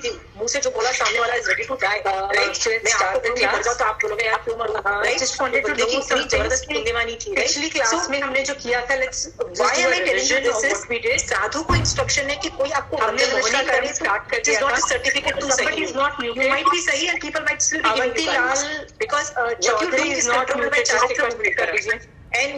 थी, मुंह से जो बोला सामने वाला is ready to die, right? मैं आपको बोलूंगी मर जाओ तो आप बोलोगे यार क्यों मरूं, right? Just wanted to know इतनी जबरदस्त पुण्यवानी थी। पिछली क्लास में हमने जो किया था, let's why am I telling you this is we did, साधु को इंस्ट्रक्शन है कि कोई आपको हमने नमस्कार करने स्टार्ट कर दिया, not a certificate to somebody is not muted, you might be सही and people might still be giving लाल because Chaudhary is not muted and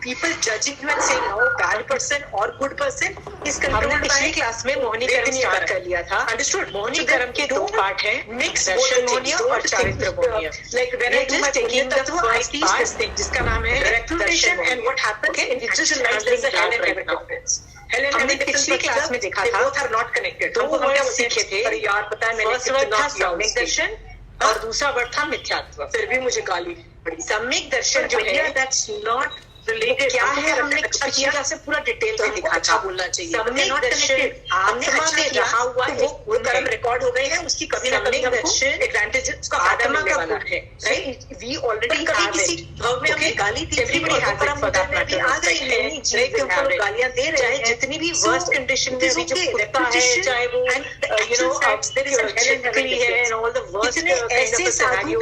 people judging you and saying no bad person or good person is controlled by पिछली class में मोहिनी कर्म start कर लिया था। Understood? Mohini कर्म के दो पार्ट हैं, मिक्स दर्शन मोहनीय और चारित्र मोहनीय। Like when I do my taking the first part जिसका नाम है reputation and what happens in it just like the hell and difference. हेलेन हमने पिछली क्लास में देखा था, बोथ आर नॉट कनेक्टेड। दो वर्ड सीखे थे, अरे यार पता है मैंने फर्स्ट वर्ड था सम्यक दर्शन और दूसरा वर्ड था मिथ्यात्व। फिर भी मुझे गाली पड़ी। सम्यक दर्शन जो है दैट्स नॉट रिलेटेड क्या है, हमने पिछली क्लास में पूरा डिटेल में दिखा था। बोलना चाहिए सम्यक दर्शन आत्मा में रहा हुआ है, वो कर्म रिकॉर्ड हो गए हैं, उसकी कभी ना कभी दर्शन एडवांटेज उसका आत्मा का गुण है, राइट? वी ऑलरेडी कभी किसी भाव में हमने गाली दी, everybody has it for that matter आ गई है, राइट? के ऊपर गालियां दे रहे हैं, जितनी भी वर्स्ट कंडीशन में अभी जो कुत्ता है, चाहे वो you know there is a Helen है and all the worst kind of scenario,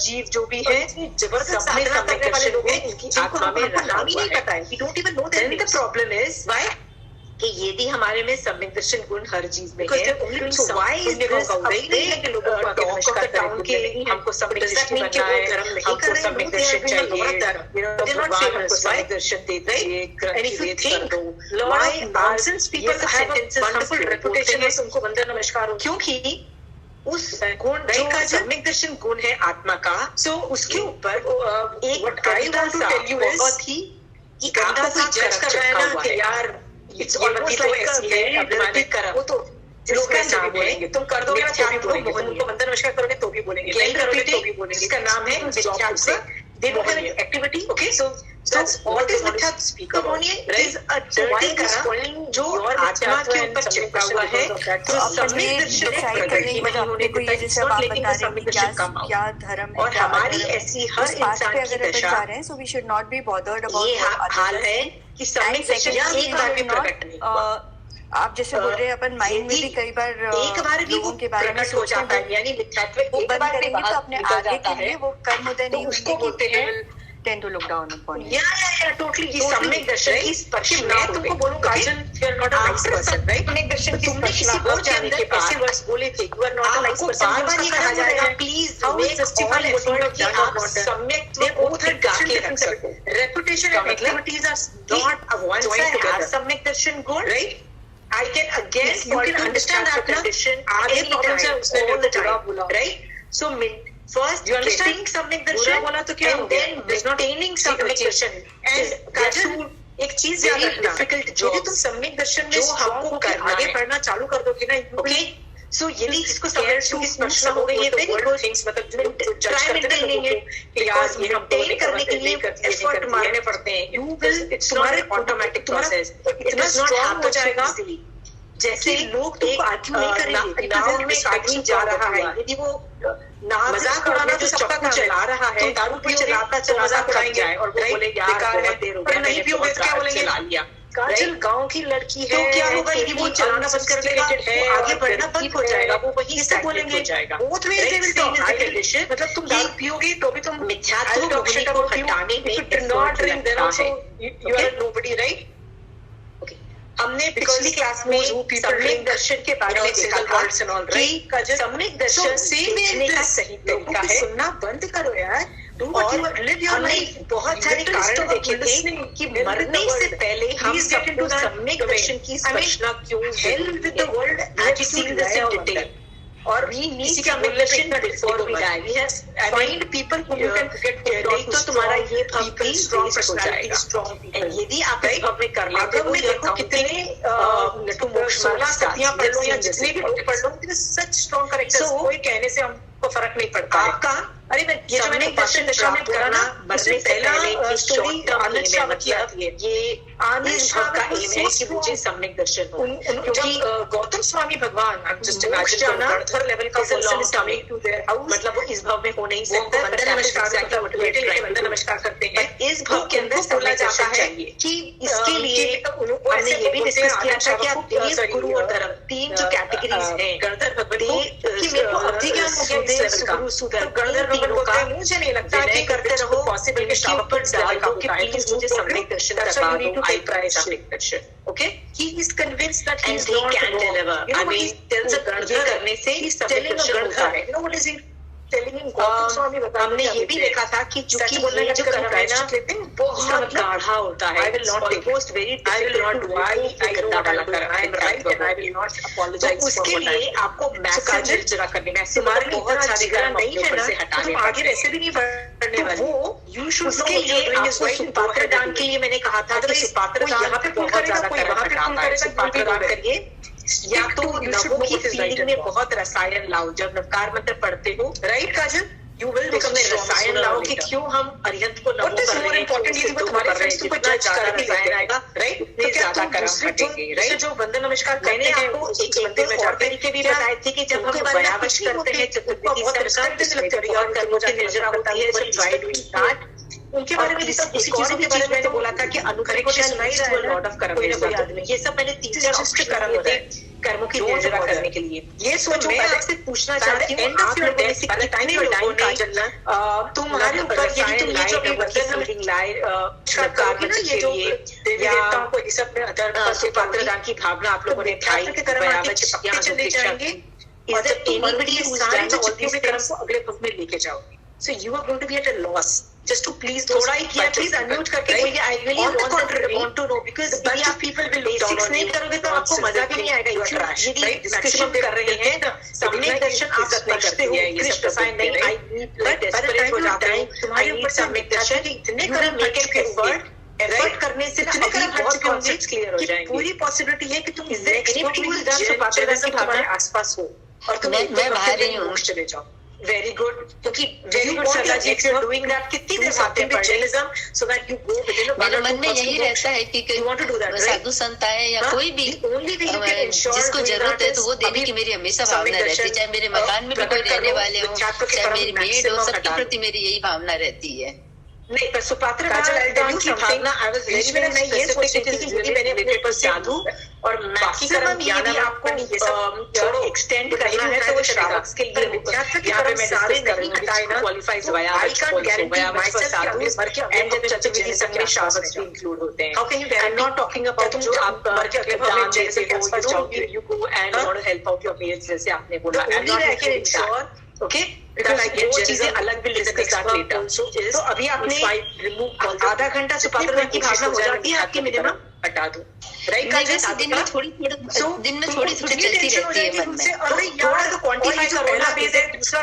जीव जो भी है जबरदस्त साधना करने वाले लोग हैं, इनकी आत्मा नाम ही नहीं पता है, we don't even know that. Then the problem is why कि यदि हमारे में सम्यक दर्शन गुण हर चीज में है, so why is this कि लोगों को टॉक ऑफ द टाउन के हमको सम्यक दर्शन बनना है, हमको सम्यक दर्शन चाहिए, हमको सम्यक दर्शन देते हैं, and if you think why nonsense people have a wonderful reputation है, उनको वंदन नमस्कार, क्योंकि उस गुण जो सम्यक दर्शन गुण है आत्मा का, सो उसके ऊपर एक गंदा सा बहुत ही गंदा सा जज कर रहा है ना कि यार it's almost like a very अभिमानी कर्म। वो तो लोग ऐसे भी बोलेंगे, तुम कर दोगे ना तो भी बोलेंगे, उनको वंदन नमस्कार करोगे तो भी बोलेंगे, नहीं करोगे तो भी बोलेंगे। इसका नाम है मिथ्यात्व। They don't have any activity, okay? So that's what is मिथ्यात्व speak about, right? A dirty कर्म जो आत्मा के ऊपर चिपका हुआ है, तो सम्यक दर्शन प्रगति नहीं होने देता, it's not लेकिन सम्यक दर्शन कम क्या धर्म है, और हमारी ऐसी हर इंसान की दशा, so we should not be bothered about ये हाल है कि सम्यक दर्शन एक बार भी प्रकट नहीं हुआ। आप जैसे बोल रहे हैं अपन माइंड में भी कई बार एक बार भी वो प्रकट हो जाता है, यानी मिथ्यात्व एक बार भी तो अपने आगे के लिए वो कर्म उदय नहीं उसको बोलते हैं tend to look down upon you. Yeah, totally. ये सम्यक दर्शन की स्पर्श मैं तुमको बोलूं काजल, you are not a nice person, right? सम्यक दर्शन की स्पर्श किसी को जाने के बाद ऐसे वर्ड्स बोले थे, you are not a nice person. बार-बार ये कहा जाएगा, please make all effort कि आप सम्यक में both गा के रख सको. Reputation and activities are not one side together. सम्यक दर्शन गुण, right? I can again, you can understand that condition. आगे problems है उसने all the time, right? So first, you understand सम्यक दर्शन बोला तो क्या होगा? And then maintaining सम्यक दर्शन. And काजल एक चीज ज्यादा difficult जो तुम सम्यक दर्शन में हमको आगे बढ़ना चालू कर दोगे ना, okay? So यदि इसको सम्यक दर्शन की स्पर्शना हो गई है, very good things, मतलब try maintaining it, because ये maintain करने के लिए effort मारने पड़ते हैं. You will, it's not an automatic process. इतना strong हो जाएगा. जैसे लोग तुमको आर्ग्यू नहीं करेंगे, नाव में आदमी जा रहा है, यदि वो मजाक उड़ाना तो सबका काम चला रहा है, दारू पी चलाता चला मजाक उड़ाएंगे और वो बोले यार बहुत देर हो गया, नहीं पियोगे तो क्या बोलेंगे, चला लिया। काजल गांव की लड़की है, तो क्या होगा यदि वो चलाना बंद कर देगा, आगे बढ़ना बंद हो जाएगा, वो वहीं से बोलेंगे both way they will talk condition, मतलब तुम दारू पियोगे तो भी तुम मिथ्यात्व को हटाने में not drink then also you are nobody, right? हमने पिछली क्लास में सम्यक दर्शन के बारे में देखा था कि सम्यक दर्शन से का सही तरीका है, सुनना बंद करो यार, और हमने बहुत सारे कारण देखे थे कि मरने से पहले हम सबको सम्यक दर्शन की स्पर्शना क्यों है, with the world as seen this in detail, और we need सम्यक दर्शन before we die. We have find people who you can get तो तुम्हारा ये people strong personality, strong people. यदि आप इस भाव में कर लेते हो, देखो कितने नटू मोक्ष 16 सतियां पढ़ लो या जितने भी लोग पढ़ लो, इतने सच strong characters, कोई कहने से हमको फर्क नहीं पड़ता है। आपका अरे मैं ये जो मैंने दर्शन दशा में बोला ना, इसमें पहला स्टोरी आनंद श्रावक की आती है। ये आनंद श्रावक का एम है कि मुझे सम्यक दर्शन हो, क्योंकि गौतम स्वामी भगवान जस्ट इमेजिन गणधर लेवल का person is coming to their house, मतलब वो इस भाव में हो नहीं सकता, वंदन नमस्कार करता है, वंदन नमस्कार करते हैं, इस भाव के अंदर बोला जाता है कि इसके लिए हमने ये भी डिस्कस किया था कि आप देव, गुरु और धर्म, तीन जो कैटेगरीज हैं गणधर भगवत की, मेरे को अवधि ज्ञान हो गया इस लेवल का, गुरु सुधर गणधर तीनों का, मुझे नहीं लगता कि करते रहो पॉसिबल के श्रावक पर डाल दो कि प्लीज मुझे सम्यक दर्शन करवा दो, आई ट्राई सम्यक दर्शन, okay, he is convinced that he can deliver, I mean tells a गणधर करने से ही सम्यक दर्शन होता है, you know what is it हमने ये भी देखा था कि चूंकि ये जो कर्म है ना बहुत गाढ़ा होता है, उसके लिए आपको मैसेज जरा करने में बहुत सारे कर्म नहीं है ना, तो आगे वैसे भी नहीं बढ़ने वाले, वो उसके लिए आपको सुपात्र दान के लिए मैंने कहा था कि सुपात्र दान यहाँ पे बहुत ज्यादा कर्म सुपात्र दान करिए, या तो नवों की फीलिंग में बहुत रसायन लाओ, जब नवकार मंत्र पढ़ते हो, right Kajal, you will become रसायन लाओ कि क्यों हम अरिहंत को नमो कर रहे हैं, तुम्हारे फ्रेंड्स को जज करके रसायन आएगा, राइट, तो ज्यादा कर्म हटेंगे, राइट, जो वंदन नमस्कार मैंने आपको एक मंदिर में और तरीके भी बताए थे कि जब हम व्यावश करते हैं, चतुर्विधि और कर्मों की निर्जरा होती है, जब ट्राई डूइंग दैट, उनके बारे में उसी चीजों के बारे में मैंने बोला था कि अनुकरेक्शन लॉट ऑफ कर्म, ये सब मैंने 3 कर्म होते हैं कर्मों की निर्जरा करने के लिए। ये सोचो, मैं आपसे पूछना चाहती हूँ, आप लोगों ने तुम्हारे ऊपर यदि तुम ये जो देवताओं को ये सब सुपात्र दान की भावना आप लोगों ने चले जाएंगे, अगले भव में लेके जाओगे, so you are going to be at a loss. Just to please थोड़ा ही किया, please unmute करके बोलिए, I really want to know because bunch of people will look down on you. नहीं करोगे तो आपको मजा भी नहीं आएगा, you are trash, right? Discussion कर रहे हैं, सम्यक दर्शन आप करते हो, कृष्ण साइन नहीं, I need like desperate हो जाता हूँ, तुम्हारे ऊपर सम्यक दर्शन इतने कर्म make it एफर्ट करने से ना अभी बहुत कॉन्सेप्ट्स क्लियर हो जाएंगे, पूरी पॉसिबिलिटी है कि तुम तुम्हारे आसपास हो और तुम बाहर ही हो, चले जाओ, वेरी गुड, क्योंकि very good Sarla ji, if you are doing that, कितनी देर साथ में journalism so that you go within मेरे मन में यही रहता है कि you want to do that, साधु संत आए या कोई भी जिसको जरूरत है तो वो देने की मेरी हमेशा भावना रहती है, चाहे मेरे मकान में भी कोई रहने वाले हो, चाहे मेरी मेड हो, सबके प्रति मेरी यही भावना रहती है। नहीं, पर सुपात्र दान की भावना मैं ये सोच रही थी कि मैंने अपने पेपर से साधु और मैक्सिमम ये भी आपको ये सब थोड़ा एक्सटेंड करना है तो वो श्रावक के लिए यहाँ पे मैं सारे नहीं बताए ना, qualifies via I can't guarantee myself साधु मर के एंड जब चतुर्विधि सब में श्रावक भी इंक्लूड होते हैं, how can you, I am not talking about जो आप मर के अगले भवन जैसे you go and want to help out your parents, जैसे आपने बोला, I am not sure, okay, वो चीजें अलग भी डिस्कस लेटर। तो अभी आपने आधा घंटा सुपात्र दान की भावना हो जाती है आपकी, मिनिमम हटा दो, राइट, दिन में थोड़ी चलती रहती है मन में, थोड़ा तो क्वांटिफाई करो ना, दूसरा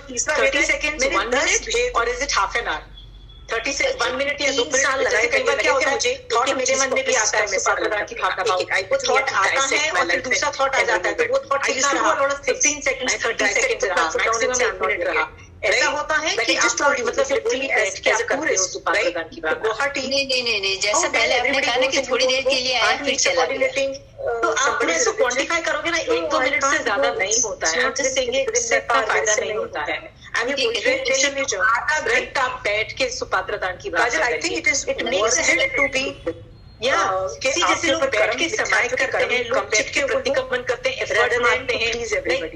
तीसरा 30 सेकंड्स 1 मिनट और is it half an hour, 30 से 1 मिनट या 2 मिनट लगाए, कई बार क्या होता है मुझे थॉट मेरे मन में भी आता है, सुपात्र दान की भावना वो थॉट आता है और फिर दूसरा थॉट आ जाता है, तो वो थॉट कितना रहा, 15 सेकंड्स 30 सेकंड्स रहा, मैक्सिमम 1 मिनट रहा, ऐसा होता है कि आप मतलब लिटरली बैठ के आप करते हो सुपात्र दान की भावना, गुवाहाटी नहीं, जैसे पहले आपने कहा ना कि थोड़ी देर के लिए आया फिर चला गया, तो आप इसको क्वांटिफाई करोगे ना, 1-2 मिनट से ज्यादा नहीं होता है, आप जस्ट सेइंग इससे फायदा नहीं होता है, आधा घंटा बैठ के सुपात्र दान की बात, I think it makes help to be जैसे लोग बैठ के समाज करते हैं, लोग बैठ के प्रतिक्रमण करते हैं, एफर्ट मारते हैं,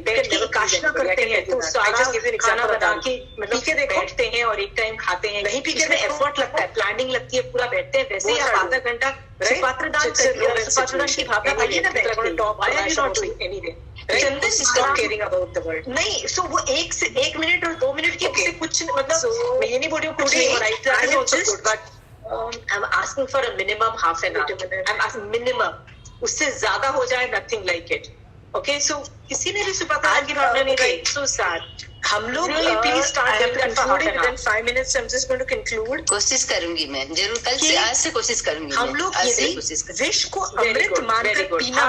बैठ के उपासना करते हैं, तो सारा खाना बना के मतलब के बैठते हैं और एक टाइम खाते हैं, नहीं पी के में एफर्ट लगता है, प्लानिंग लगती है, पूरा बैठते हैं, वैसे ही आप आधा घंटा सुपात्र दान करिए, सुपात्र दान की भावना भाई ना बैठे top I am not doing anything, stop caring about the world, नहीं, सो वो 1 मिनट और 2 मिनट की कुछ मतलब मैं ये नहीं बोल रही हूँ कुछ नहीं, right, I am just but I'm asking for a minimum half an hour. I'm asking minimum. उससे ज्यादा हो जाए nothing like it. Okay, so किसी ने भी सुपरपॉवर की भावना नहीं रही। So sad. हम लोग please start within 5 minutes। I am just going to conclude. कोशिश करूंगी मैं जरूर, कल से आज से कोशिश करूंगी। हम लोग यदि विष को अमृत मानकर पीना,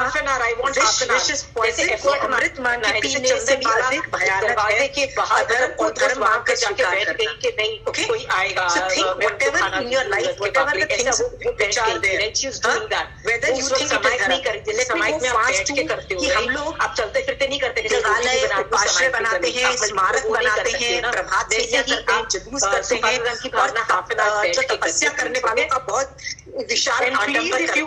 अमृत मानकर पीने से भी अधिक भयानक है कि अधर्म को धर्म मानकर जाके बैठ गई कि नहीं कोई आएगा। So think whatever in your life, whatever the things which are there, whether you think it is नहीं करते, let me go fast कि हम लोग आप चलते फिरते नहीं करते, जगालय उपाश्रय बनाते हैं, स्मारक बनाते हैं, प्रभात फेरियां करते हैं, जुलूस करते हैं और जो तपस्या करने वालों का बहुत विशाल आडंबर करते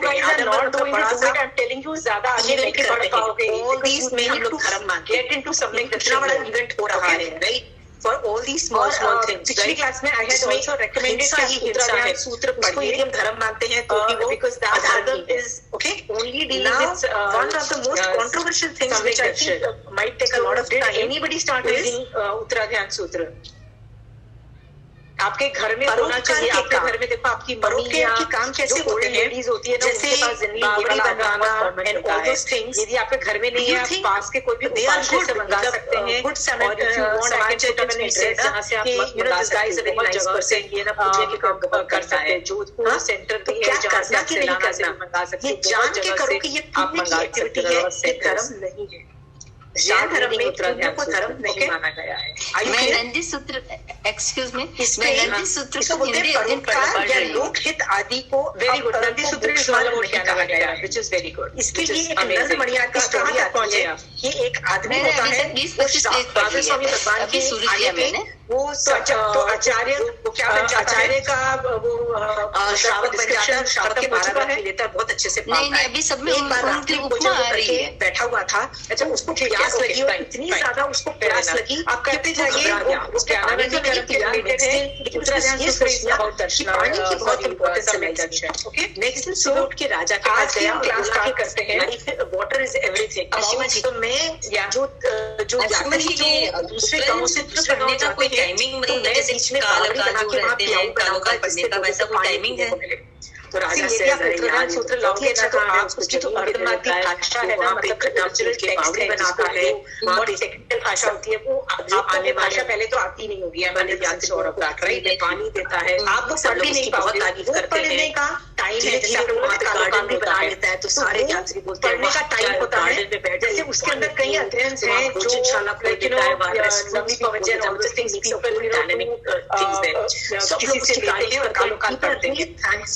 हैं। ज्यादा आगे लेके बढ़ पाओगे। All these में हम लोग धर्म मानते हैं। Get into something कितना बड़ा इवेंट हो रहा है, right? For all these small things. पिछली क्लास में I had also recommended कि उत्तरायण सूत्र उसको यदि हम धर्म मानते हैं तो भी वो because the adharm is okay only dealing with one of the most controversial things which I think might take a lot of time. Anybody start reading उत्तरायण सूत्र? आपके घर में होना चाहिए। आपके घर में देखो आपकी परोपकार के काम कैसे होते हैं, होती है ना, जैसे बावड़ी बनाना and all those things। यदि आपके घर में नहीं है, आप पास के कोई भी उपास्य से मंगा सकते हैं। गुड समाज जहाँ से आप मंगा सकते हैं, बहुत जगह से ये ना पूजे के काम कर सकते हैं। जोधपुर सेंटर भी है जहाँ से आप सेलाना से मंगा सकते हैं। ये जान के करो कि ये पुण्य की एक्टिविटी है, ये धर्म नहीं है। धर्म में पुण्य को धर्म नहीं माना गया है। मैं नंदी सूत्र, एक्सक्यूज मी, मैं नंदी सूत्र को हिंदी परोपकार या लोकहित आदि को वेरी गुड नंदी सूत्र इस वाला नहीं कहा गया है, व्हिच इज वेरी गुड। इसके लिए एक नंद मणिया की स्टोरी आती है। ये एक आदमी होता है, 20-25 बाबा स्वामी भगवान की आगे पे वो तो आचार्य क्या बन जाता है, आचार्य का वो श्रावक बन जाता है। श्रावक के 12 लेता है, बहुत अच्छे से नहीं अभी सब में एक बार रात्रि भोजन करके बैठा हुआ था। अच्छा उसको प्यास लगी और इतनी ज्यादा उसको प्यास लगी, आप कहते जाइए उसके पानी की तरफ रिलेटेड है, लेकिन ये सोचना कि पानी की बहुत इंपॉर्टेंस है। ओके नेक्स्ट दिन सुबह उठ के राजा के पास गया, क्लास स्टार्ट करते हैं वाटर इज एवरीथिंग। तो मैं जो यात्री जो दूसरे गांव से दूसरे गांव जाते हैं टाइमिंग मतलब जैसे काल का जो रहते हैं कालों का पढ़ने का वैसा कोई टाइमिंग है। तो राजा से उत्तरायण सूत्र लाओगे ना तो आप उसकी जो अर्धमाती भाषा है ना, मतलब कल्चरल टेक्स्ट बनाता है, और टेक्निकल भाषा होती है वो आने भाषा पहले तो आती नहीं होगी। मैंने ज्ञान से और पानी देता है, आप लोग पढ़ नहीं बहुत तारीफ करते हैं का टाइम है, जैसे गार्डन भी बना लेता है तो सारे यात्री बोलते हैं पढ़ने का टाइम होता है। जैसे उसके अंदर कई अध्ययन है जो नमी पवजन और the things people dynamic things है, सब लोग सिखाते हैं और कालों काल पढ़ते हैं।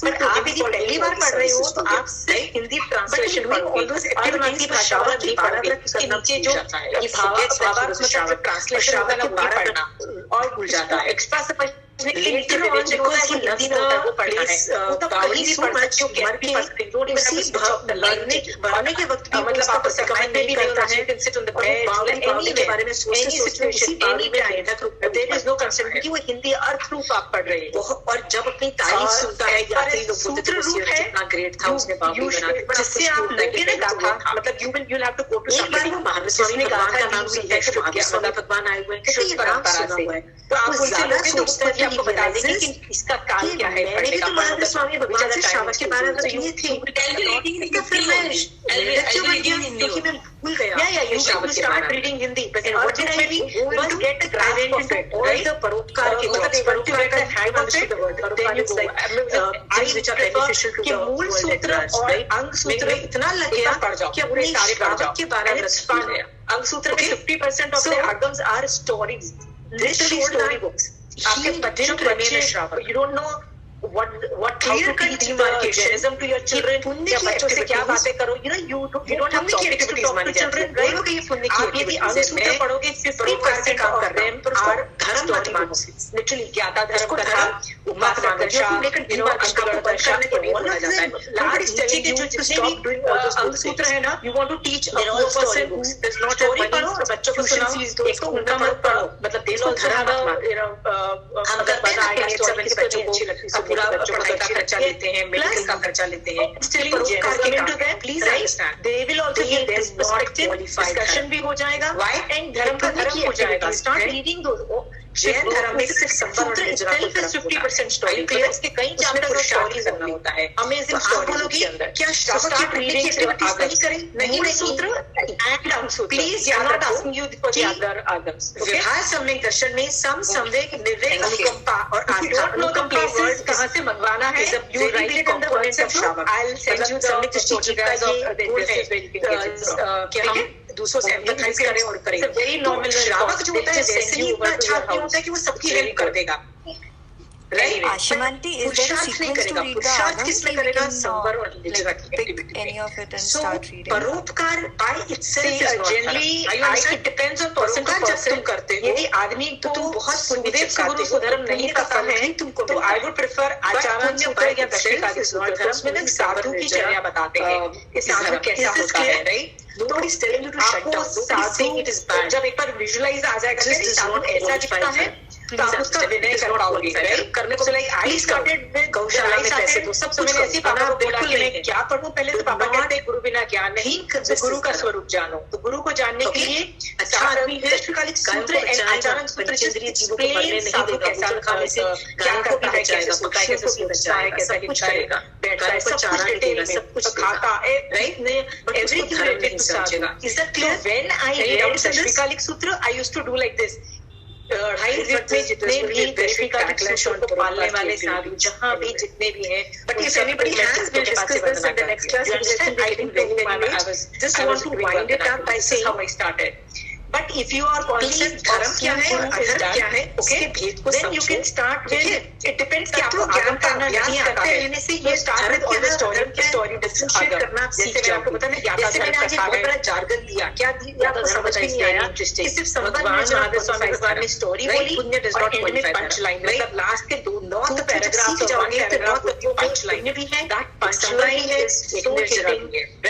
पर आप यदि पहली बार पढ़ रहे हो तो आप सिर्फ हिंदी ट्रांसलेशन पढ़ोगे, अर्धमाती भाषाओं की के नीचे जो ये भावार्थ मतलब ट्रांसलेशन होगा ना वो पढ़ना और भूल जाता है। एक्स्ट्रा से later on because he Hindi में होता है वो पढ़ना है, वो तो कहीं भी पढ़ सकते हो, मर भी सकते हो। पढ़ने के वक्त भी मतलब आप कमेंट में भी करता है एनी के बारे में सोचते सिचुएशन एनी में आएगा तो देयर इज नो कंसर्न क्योंकि वो हिंदी अर्थ रूप आप पढ़ रहे हो। और जब अपनी तारीफ सुनता है यात्री लोग बोलते हैं कितना ग्रेट था उसने बाबू बना के, जिससे आप लोगों ने कहा था मतलब you will have to go to somebody who Maharashtra में भगवान का नाम सुनता है, महाराष्ट्र भगवान आए हुए हैं किसी परंपरा से, तो आप उनसे लोग सोचते हैं आपको बता देंगे कि इसका काल क्या है। मैंने भी तो महाराज स्वामी भगवान से श्रावक के बारे में सुनी थी, इसका फिर मैं भूल गया या you start reading Hindi but ordinary one get the gradient into all the परोपकार के मतलब परोपकार का hand on the word then it's like things which are beneficial to the मूल सूत्र और अंग सूत्र इतना लग गया कि अपने सारे श्रावक के बारे में एक्सपांड है। अंग सूत्र के 50% ऑफ द आगम्स are stories, literally story books. आपके बच्चों you don't know what clear cut demarcation to your children या बच्चों से क्या बातें करो, you know you don't have topics to talk to children, right? ये पुण्य की आप यदि अंग सूत्र पढ़ोगे 50% काम कर रहे हैं तो और धर्म मत मानो, लिटरली ज्ञाता धर्म करना मत मानो, लेकिन you know अंक गणना करने को नहीं बोला जाता है। लास्ट स्टेज के जो जितने भी अंग सूत्र है ना, you want to teach a person who does not have money, बच्चों को सुनाओ, एक तो उनका मत पढ़ो, मतलब दे इसको धर्म मत मानो। हम करते हैं ना कि सब बच्चों को पूरा पढ़ाई का खर्चा लेते हैं, मेडिकल का खर्चा लेते हैं, परोपकार के काम, please understand they will also give their perspective, discussion भी हो जाएगा, एंड धर्म का धर्म हो जाएगा। स्टार्ट रीडिंग दोस जैन धर्म में सिर्फ संबंध इटसेल्फ इज 50% स्टोरी, प्लेयर्स के कई चैप्टर्स और स्टोरी करना होता है, अमेजिंग स्टोरी के अंदर। क्या स्टार्ट रीडिंग एक्टिविटीज नहीं करें? नहीं, सूत्र एंड अंसूत्र, please I am not asking you for the other आगम्स। व्यवहार सम्यक दर्शन में सम, संवेग, निर्वेग, अनुकंपा और आस्था, अनुकंपा वर्ड कहां से मंगवाना है? You write it in the comments of श्रावक, I will send you the दृष्टि का कि हम दूसरों से एम्पैथाइज करें और करें। वेरी नॉर्मल श्रावक जो होता है वैसे ही इतना अच्छा आदमी होता है कि वो सबकी हेल्प कर देगा, right? Ashimanti, is there a sequence to read the पुरुषार्थ किसमें करेगा? संवर और pick any of it and start reading? परोपकार by itself is generally it depends on person to person। तुम करते हो, यदि आदमी को बहुत सुदेव सुधर्म नहीं पता है तुमको, तो आई वुड प्रेफर आचार्य सूत्र या दशकालिक सूत्र, उसमें ना साधु की चर्या बताते हैं कि साधु कैसा होता है, right? Nobody is telling you to shut down. Nobody is saying it is bad. जब एक बार विजुलाइज आ जाएगा कि साधु ऐसा दिखता है, तो आप उसका विनय कर पाओगे, राइट? करने को लाइक आई स्टार्टेड विद गौशाला में पैसे दो, सब कुछ ऐसी पापा को बोला कि मैं क्या पढ़ूं पहले, तो पापा कहते हैं गुरु बिना ज्ञान नहीं, गुरु का स्वरूप जानो। तो गुरु को जानने के लिए अच्छा आदमी है दशकालिक सूत्र एंड आचारण सूत्र इंद्रिय जीवों को पढ़ने नहीं देगा, कैसा खाने से क्या करता है, कैसे सोता है, कैसे सोचता है, कैसा कुछ करेगा, बैठता है, सब कुछ डिटेल में सब कुछ खाता है, राइट? ने everything related to sadhu. Is that clear? When I read Dashkalik Sutra, I used to do like this. जितने भी दशकालिक सूत्र को पालने वाले साधु जहाँ भी जितने भी हैं, but if anybody has been discussed this in the next class, I didn't very well. I was just want to wind it up by saying how I started. But if you are conscious धर्म क्या है और अधर्म क्या है, उसके भेद को then you can start with it depends कि आपको ज्ञान करना नहीं आता है, रहने से ये start with all the story differentiate करना सीख जाओ। आपको पता है जैसे मैंने आज बहुत बड़ा जार्गन दिया, क्या दिया आपको समझ नहीं आया कि सिर्फ भगवान ने स्टोरी बोली और एंड में पंच लाइन, मतलब लास्ट के 9 पैराग्राफ जाओगे तो पंच लाइन भी है, पंच लाइन है,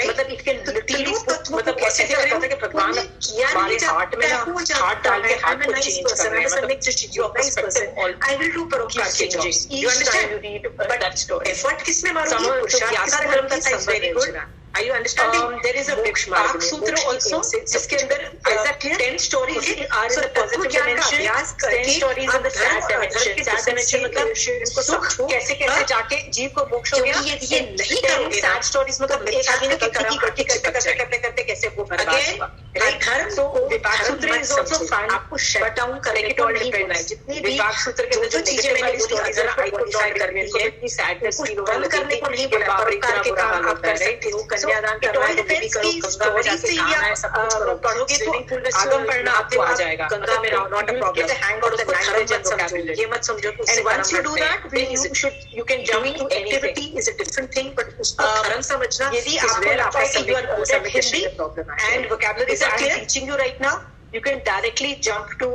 मतलब इट कैन लिटरली मतलब कैसे करता था कि भगवान किया नहीं हार्ट में ना हार्ट डाल के हार्ट को चेंज कर रहे हैं, मतलब make just your perspective all I will do परोपकार changes, you understand? But that story effort किसमें मारोगे? पुरुषार्थ का धर्म का is very good. Are you understanding? There is a Moksha Sutra also, जिसके अंदर ऐसा 10 stories are in the positive dimension, 10 stories in the sad dimension। sad dimension मतलब सुख कैसे कैसे जाके जीव को मोक्ष हो गया। ये नहीं करोगे sad stories मतलब एक आदमी ने करते कैसे वो बर्बाद हुआ, राइट? धर्म तो विपाक सूत्र is also fun, आपको shut down करने को नहीं करना है। जितनी विपाक सूत्र के अंदर जो चीजें वाली स्टोरीज है आइडेंटिफाई करनी है, इतनी सैडनेस फील होगा, बंद करने को नहीं बोला, परोपकार के काम आप कर सकते हो, कन्यादान करना है, भी करो, गंगा में जाके नहाना है, सब कुछ करो, पढ़ोगे तो आगम पढ़ना आपको आ जाएगा, गंगा में not a problem. Hang out the language and vocabulary, ये मत समझो कि and once you do that then you can jump to activity is a different thing, but उसको धर्म समझना यदि आपको लगता है कि you are good at Hindi and vocabulary is I am teaching you right now, you can directly jump to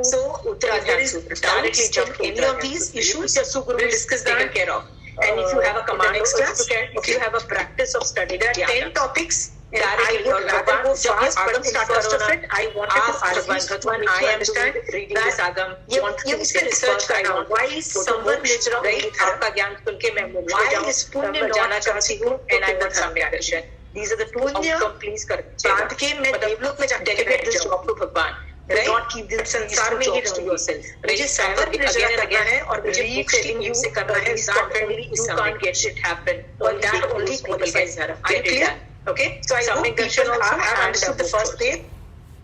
Uttarakhand Sutra, directly jump to any of these issues your Guru will discuss taken care of. And if you have a command class, if you have a practice of study, there are 10 topics directly or rather go fast, but first of it I wanted to ask Bhagwan, I understand reading this Agam, ये इसका research करना, why is someone nature of आपका ज्ञान सुन के मैं why is पुण्य जाना चाहती हूँ and I want some direction. These are the two outcome please कर प्रांत के मैं देवलोक में जाके delegate this job to भगवान, right? Not keep this संसार में ही रहो yourself. मुझे संवर again and again है और मुझे रीटेलिंग से करना है, that only you can't get shit happen, or that only qualifies धर्म. Are you clear? Okay, so I hope people have understood the first bit.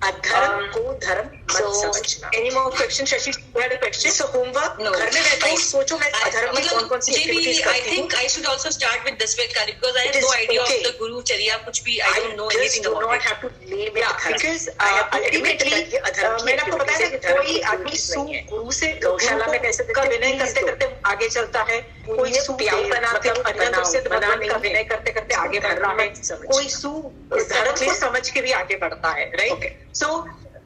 अधर्म को धर्म मत समझना। Any more questions, Shashi? You had a question? So homework घर में रहता हूँ, सोचो मैं अधर्म में कौन-कौन सी एक्टिविटीज करती हूँ। I think I should also start with Daswekali because I have no idea of the Guru Charya, कुछ भी I don't know anything about it. I just do not have to name it because ultimately मैंने आपको बताया कि कोई आदमी गुरु से गौशाला में कैसे का विनय करते-करते आगे चलता है, कोई प्याऊ बनाते अरिहंत से भगवान का विनय करते-करते आगे बढ़ रहा है, कोई धर्म को समझ के भी आगे बढ़ता है, right? So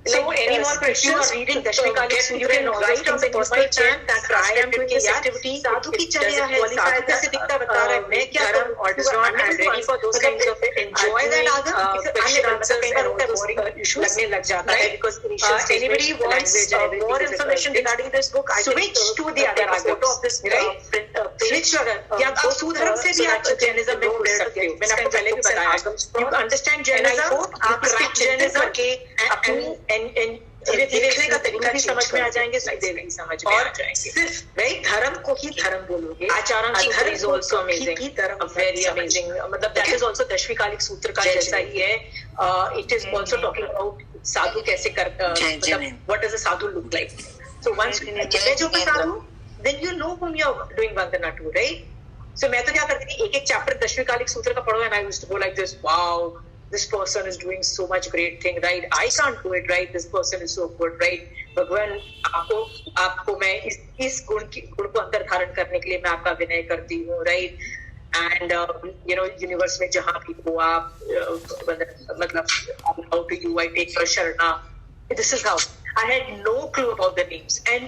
So any more questions? Reading Dashvikalik Sutra and write on the personal chat that I am doing this activity. साधु की चर्या है, साधु कैसे दिखता बता रहा है, मैं क्या करूं or does not I'm ready for those kinds of enjoy that Agam. लगने लग जाता है because anybody wants more information regarding this book, I switch to the other photo of this switch या आप सुधर्म से भी आप जैनिज्म में घुस सकते हो. मैंने आपको पहले भी बताया. You understand Jainism? आप Jainism के अपनी धीरे-धीरे देखने का तरीका भी समझ में आ जाएंगे, सीधे नहीं समझ में आ जाएंगे. सिर्फ राइट धर्म को ही धर्म बोलोगे. आचरण dharma is also amazing, very amazing. मतलब that is also Dashvaikalik Sutra का जैसा ही है. It is also talking about sadhu कैसे करता, मतलब what does a sadhu look like. So once जब जो sadhu then you know whom you are doing vandana to, right. So मैं तो क्या करती थी, एक चैप्टर दशविकालिक सूत्र का पढ़ो and I used to go like this, wow this person is doing so much great thing, right? I can't do it, right? This person is so good, right? भगवान आपको मैं इस गुण को अंदर धारण करने के लिए मैं आपका विनय करती हूँ, right? And you know, universe में जहाँ भी हो आप मतलब how to you I take your sharna. This is how I had no clue about the names, and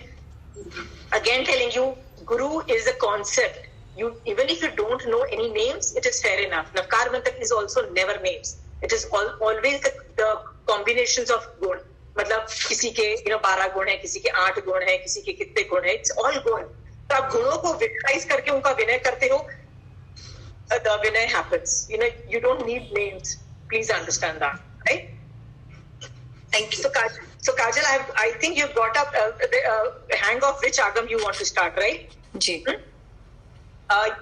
again telling you, Guru is a concept. You even if you don't know any names, it is fair enough. Navkar Mantak is also never names. It is always the combinations of गुण. मतलब किसी के 12 गुण है, किसी के 8 गुण है, किसी के कितने गुण है. It's all गुण. तो आप गुणों को विनाइज करके उनका विनय करते हो. The vinay happens. You don't need names. Please understand that, right? Thank you. So Kajal, I think you've got up the hang of which agam you want to start, right? Ji.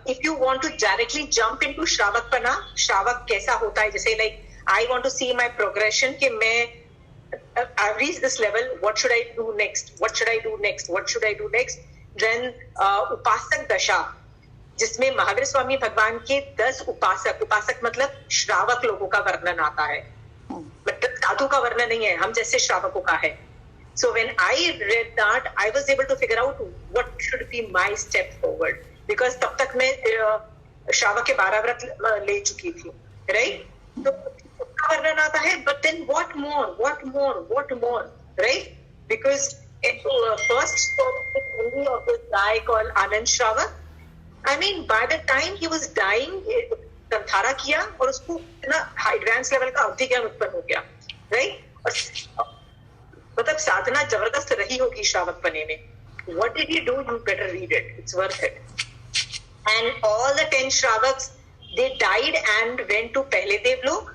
If you want to directly jump into श्रावकपना, श्रावक कैसा होता है, जैसे like I want to see my progression कि मैं I've reached this level, what should I do next? What should I do next? What should I do next? Then उपासक दशा, जिसमें महावीर स्वामी भगवान के 10 उपासक मतलब श्रावक लोगों का वर्णन आता है. मतलब साधु का वर्णन नहीं है, हम जैसे श्रावकों का है. So when I read that, I was able to figure out what should be my step forward. Because तब तक मैं श्रावक के 12 व्रत ले चुकी थी, right? तो उसका वर्णन आता है, but then what more, right? Because first story of this guy called Anand Shravak, I mean by the time he was dying, संथारा किया और उसको इतना एडवांस लेवल का अवधि ज्ञान उत्पन्न हो गया, right? मतलब साधना जबरदस्त रही होगी श्रावक बने में. What did he do? You better read it. It's worth it. And all the 10 Shravaks, they died and went to पहले देवलोक.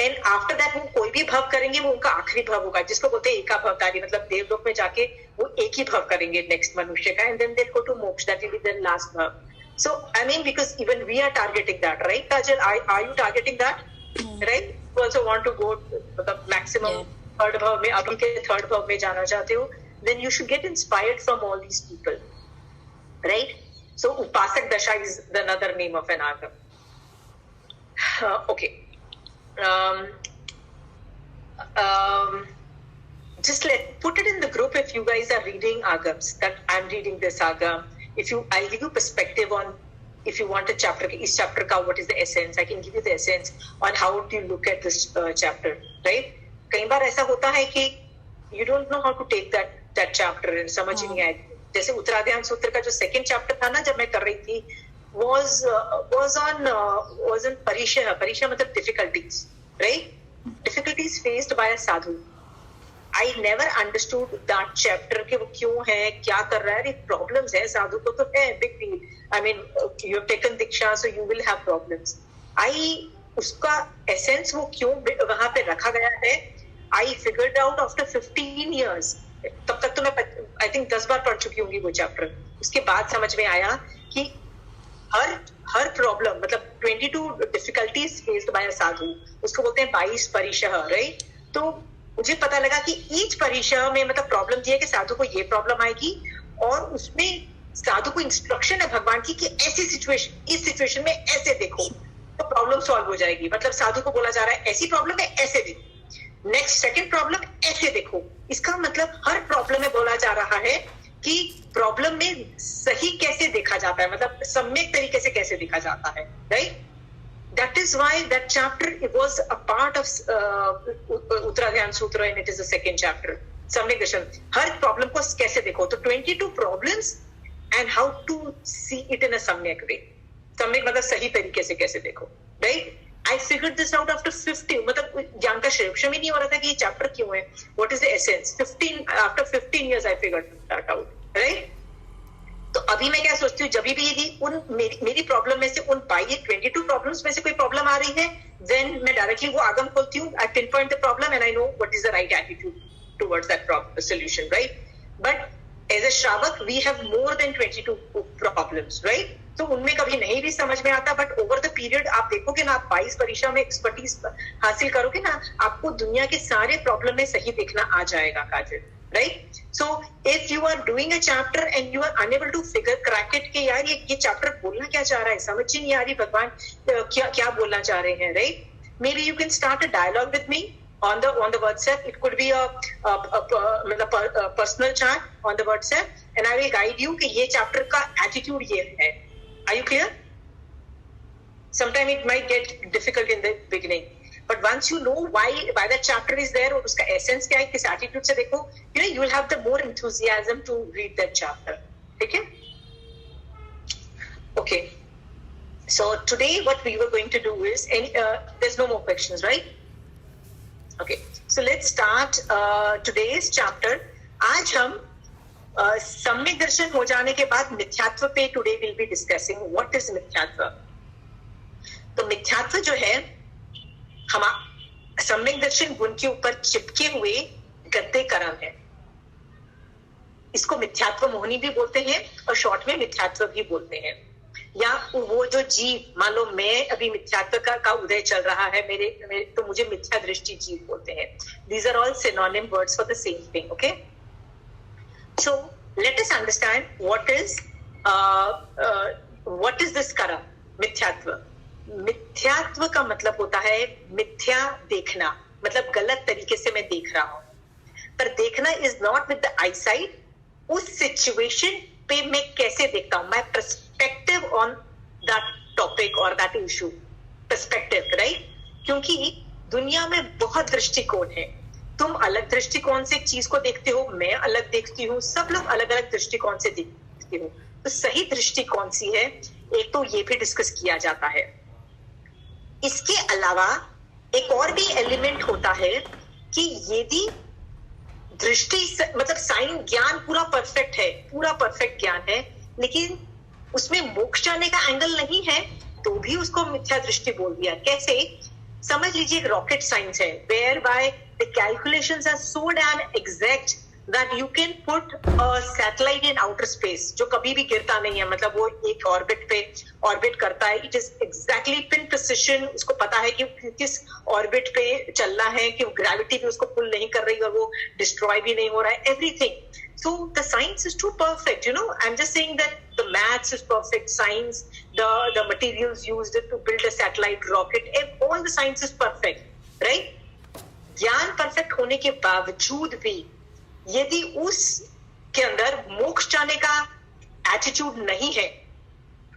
And after that वो कोई भी भव करेंगे वो उनका आखिरी भव होगा, जिसको बोलते हैं एका भवधारी. मतलब देवलोक में जाके वो एक ही भव करेंगे नेक्स्ट मनुष्य का, and then they'll go to moksha. That will be their last bhav. So I mean, because even we are targeting that, right? Kajal, are you targeting that? Right? You also want to go the maximum third bhav में, अभी के third bhav में जाना चाहते हो, then you should get inspired from all these people, right? So Upasak Dasha is another name of an agam. Okay. Just put it in the group if you guys are reading agams, that I'm reading this agam. I'll give you perspective on if you want a chapter, is chapter ka what is the essence. I can give you the essence on how do you look at this chapter, right? कई बार ऐसा होता है कि you don't know how to take that chapter and समझ नहीं आए. जैसे उत्तराध्यान सूत्र का जो सेकंड चैप्टर था ना, जब मैं कर रही थी, was on परिशय मतलब difficulties, right? Difficulties faced by a sadhu. I never understood that chapter कि वो क्यों है, क्या कर रहा है. Problems है साधु को तो है, big deal. I mean, you have taken diksha, so you will have problems. उसका essence वो क्यों वहाँ पे रखा गया है, I figured out after 15 years. तब तक तो मैं I think 10 बार पढ़ चुकी होंगी वो चैप्टर. उसके बाद समझ में आया कि हर प्रॉब्लम मतलब 22 डिफिकल्टीज फेस्ड बाय अ साधु, उसको बोलते हैं 22 परिशह, राइट? तो मुझे पता लगा कि ईच परिशह में मतलब प्रॉब्लम ये है कि साधु को ये प्रॉब्लम आएगी, और उसमें साधु को इंस्ट्रक्शन है भगवान की कि ऐसी सिचुएशन, इस सिचुएशन में ऐसे देखो तो प्रॉब्लम सॉल्व हो जाएगी. मतलब साधु को बोला जा रहा है ऐसी प्रॉब्लम है ऐसे देखो, नेक्स्ट सेकंड प्रॉब्लम ऐसे देखो. इसका मतलब हर प्रॉब्लम में बोला जा रहा है कि प्रॉब्लम में सही कैसे देखा जाता है, मतलब सम्यक तरीके से कैसे देखा जाता है, right? That is why that chapter it was a part of Uttaragyan Sutra, and it is the second chapter. सम्यक दर्शन. हर प्रॉब्लम को कैसे देखो. तो 22 problems and how to see it in a samyak way. सम्यक मतलब सही तरीके से कैसे देखो, right. I figured this out after 50. मतलब ज्ञान का शिक्षण ही नहीं हो रहा था कि ये चैप्टर क्यों है. What is the essence? After 15 years I figured that out, right? तो अभी मैं क्या सोचती हूँ, जब भी यदि मेरी प्रॉब्लम में से उन 22 प्रॉब्लम्स में से कोई प्रॉब्लम आ रही है, then मैं डायरेक्टली वो आगम खोलती हूँ. I pinpoint the problem and I know what is the right attitude towards that solution, right? But as a Shravak, we have more than 22 problems, right? तो उनमें कभी नहीं भी समझ में आता, बट ओवर द पीरियड आप देखोगे ना, आप 22 परीक्षा में एक्सपर्टीज हासिल करोगे ना, आपको दुनिया के सारे प्रॉब्लम में सही देखना आ जाएगा, Kajal, right. So if you are doing a chapter and you are unable to figure crack it के यार ये चैप्टर बोलना क्या चाह रहा है, समझ ही नहीं आ रही भगवान क्या बोलना चाह रहे हैं, right. Maybe you can start a dialogue with me on the WhatsApp. It could be a personal chat on the WhatsApp, and I will guide you कि ये chapter का attitude ये है. Are you clear? Sometimes it might get difficult in the beginning, but once you know why that chapter is there और उसका essence क्या है, किस attitude से देखो, you will have the more enthusiasm to read that chapter. ठीक है? Okay. So today what we were going to do is, there's no more questions, right? Okay, so let's start today's chapter. आज हम सम्यक दर्शन हो जाने के बाद मिथ्यात्व पे today we'll be discussing what is मिथ्यात्व. तो मिथ्यात्व जो है हम सम्यक दर्शन गुण के ऊपर चिपके हुए गद्दे कर्म है. इसको मिथ्यात्व मोहिनी भी बोलते हैं और शॉर्ट में मिथ्यात्व भी बोलते हैं. या वो जो जीव, मान लो मैं अभी मिथ्यात्व का उदय चल रहा है मेरे तो मुझे मिथ्या दृष्टि जीव बोलते हैं. These are all synonym words for the same thing, okay? So let us understand what is this kara, मिथ्यात्व. मिथ्यात्व का मतलब होता है मिथ्या देखना, मतलब गलत तरीके से मैं देख रहा हूं. पर देखना is not with the eyesight. उस सिचुएशन पे मैं कैसे देखता हूं, my perspective on that topic or that issue. Perspective, right? क्योंकि दुनिया में बहुत दृष्टिकोण है. तुम अलग दृष्टिकोण से एक चीज को देखते हो, मैं अलग देखती हूँ, सब लोग अलग अलग दृष्टिकोण से देखते हो. तो सही दृष्टि कौन सी है, एक तो ये भी डिस्कस किया जाता है. इसके अलावा एक और भी एलिमेंट होता है कि यदि दृष्टि मतलब साइन ज्ञान पूरा परफेक्ट है, पूरा परफेक्ट ज्ञान है, लेकिन उसमें मोक्ष जाने का एंगल नहीं है, तो भी उसको मिथ्या दृष्टि बोल दिया. कैसे? समझ लीजिए एक रॉकेट साइंस है, whereby the calculations are so damn exact that you can put a satellite in outer space जो कभी भी गिरता नहीं है, मतलब वो एक ऑर्बिट पे ऑर्बिट करता है. It is exactly pin precision. उसको पता है कि किस ऑर्बिट पे चलना है, कि ग्रेविटी भी उसको पुल नहीं कर रही और वो डिस्ट्रॉय भी नहीं हो रहा है, everything. So the science is too perfect, I'm just saying that the maths is perfect, science, the materials used to build a satellite rocket, all the science is perfect, right? ज्ञान perfect होने के बावजूद भी यदि उस के अंदर मोक्ष जाने का एटीट्यूड नहीं है,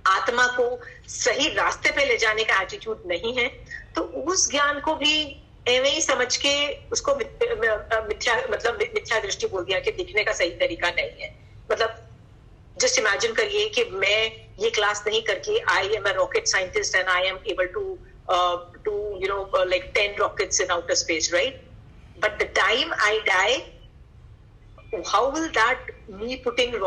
आत्मा को सही रास्ते पे ले जाने का एटीट्यूड नहीं है, तो उस ज्ञान को भी ऐसे ही समझ के उसको मिथ्या दृष्टि बोल दिया कि दिखने का सही तरीका नहीं है. मतलब जस्ट इमेजिन करिए कि मैं ये क्लास नहीं करके I am a rocket scientist and I am able to like 10 rockets in outer space, right? But the time I die, how will that me putting 10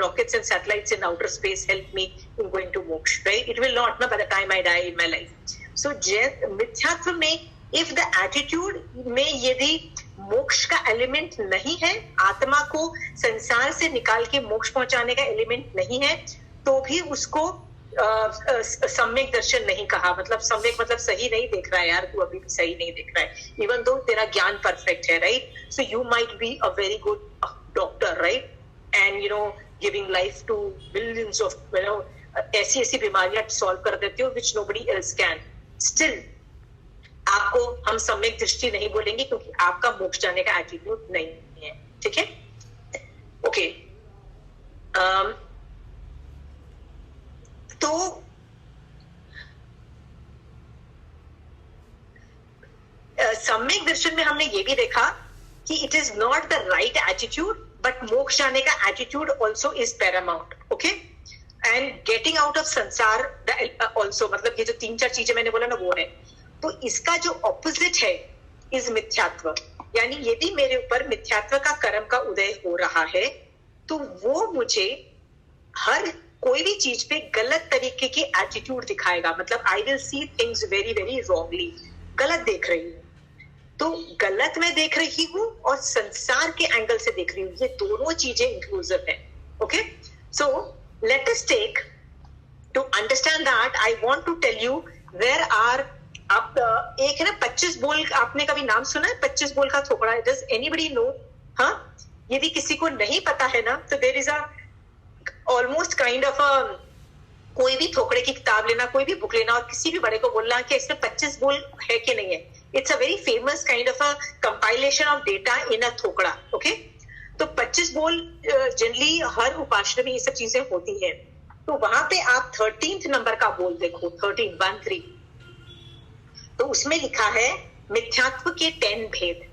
rockets and satellites in outer space help me in going to moksha, right? It will not, by the time I die in my life. So मिथ्यात्व में if the attitude में यदि मोक्ष का element नहीं है, आत्मा को संसार से निकाल के मोक्ष पहुंचाने का एलिमेंट नहीं है, तो भी उसको सम्यक दर्शन नहीं कहा. मतलब सम्यक मतलब सही नहीं देख रहा है यार, तू अभी भी सही नहीं देख रहा है, इवन दो तेरा ज्ञान परफेक्ट है, right? So you might be a very good doctor, right? And giving life to billions of ऐसी ऐसी बीमारियां सॉल्व कर देते हो which nobody else can. Still आपको हम सम्यक दृष्टि नहीं बोलेंगे क्योंकि आपका मोक्ष जाने का एटीट्यूड नहीं है. ठीक है, ओके. तो सम्यक दर्शन में हमने ये भी देखा कि it is not the right attitude, but मोक्ष जाने का attitude also is Paramount. Okay, and getting out of संसार ऑल्सो, मतलब ये जो 3-4 चीजें मैंने बोला ना वो है. तो इसका जो ऑपोजिट है इज मिथ्यात्व. यानी यदि मेरे ऊपर मिथ्यात्व का कर्म का उदय हो रहा है तो वो मुझे हर कोई भी चीज पे गलत तरीके की एटीट्यूड दिखाएगा. मतलब I will see things very very wrongly. गलत देख रही हूँ तो गलत मैं देख रही हूँ और संसार के एंगल से देख रही हूँ. ये दोनों चीजें इंक्लूसिव है. Okay, so let us take to understand that. I want to tell you where are आप एक है ना 25 बोल, आपने कभी नाम सुना है 25 बोल का थोपड़ा? Does anybody no? हाँ, यदि किसी को नहीं पता है ना तो there is a almost kind of a, कोई भी थोकड़े की किताब लेना, कोई भी बुक लेना और किसी भी बड़े को बोलना कि इसमें 25 बोल है कि नहीं है. It's a very famous kind of a compilation of data in a थोकड़ा. ओके, तो 25 बोल जनरली हर उपासना में ये सब चीजें होती है. तो वहां पे आप 13th नंबर का बोल देखो, 13 तो उसमें लिखा है मिथ्यात्व के 10 भेद.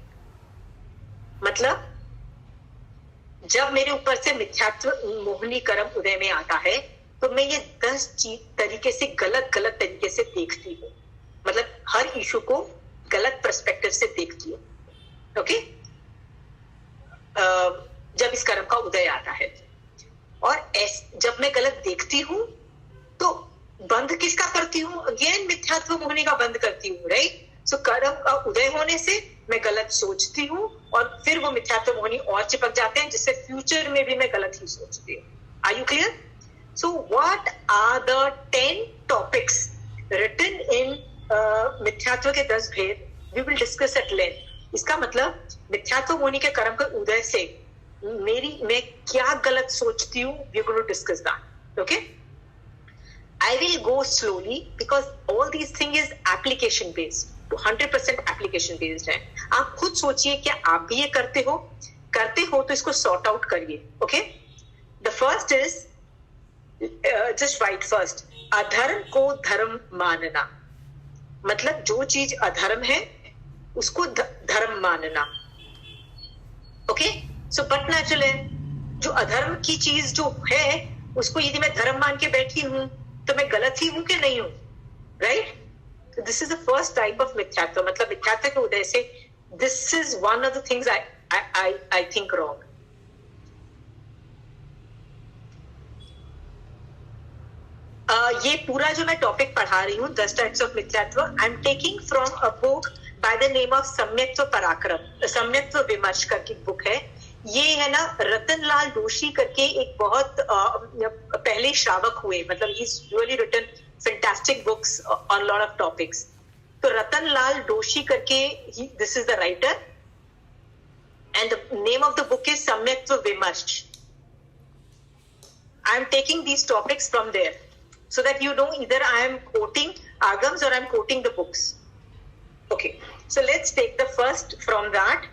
मतलब जब मेरे ऊपर से मिथ्यात्व मोहनी कर्म उदय में आता है तो मैं ये 10 तरीके से गलत तरीके से देखती हूँ. मतलब हर इशू को गलत पर्सपेक्टिव से देखती हूँ. ओके, जब इस कर्म का उदय आता है और जब मैं गलत देखती हूँ तो बंद किसका करती हूँ? अगेन मिथ्यात्व मोहनी का बंद करती हूँ. राइट, सो कर्म का उदय होने से मैं गलत सोचती हूँ और फिर वो मिथ्यात्व मोहनी और चिपक जाते हैं जिससे फ्यूचर में भी मैं गलत ही सोचती हूँ. Are you clear? So what are the 10 topics written in मिथ्यात्व के 10 भेद? We will discuss at length. इसका मतलब मिथ्यात्व मोहनी के कर्म के उदय से मैं क्या गलत सोचती हूँ, we will discuss that. Okay, I will go slowly because all these things is application based. 100% application based है. आप खुद सोचिए क्या आप भी ये करते हो तो इसको सॉर्ट आउट करिए. Okay, the first is just right first, अधर्म को धर्म मानना. मतलब जो चीज अधर्म है उसको धर्म मानना. ओके, सो बट नेचुरल है जो अधर्म की चीज जो है उसको यदि मैं धर्म मान के बैठी हूं तो मैं गलत ही हूं कि नहीं हूं. Right, this is the first type of मिथ्यात्व. मतलब मिथ्यात्व के उदय से this is one of the things I think wrong. ये पूरा जो मैं टॉपिक पढ़ा रही हूँ 10 टाइप्स ऑफ मिथ्यात्व, I am taking from a book by the name of Samyaktva Parakram, Samyaktva विमर्श करके बुक है. ये है ना रतनलाल जोशी करके एक बहुत पहले श्रावक हुए. मतलब he is really written fantastic books on lot of topics. तो रतनलाल जोशी करके this is the writer and the name of the book is Samyaktva Vimarsh. I am taking these topics from there so that you know either I am quoting agams or I am quoting the books. Okay, so let's take the first from that.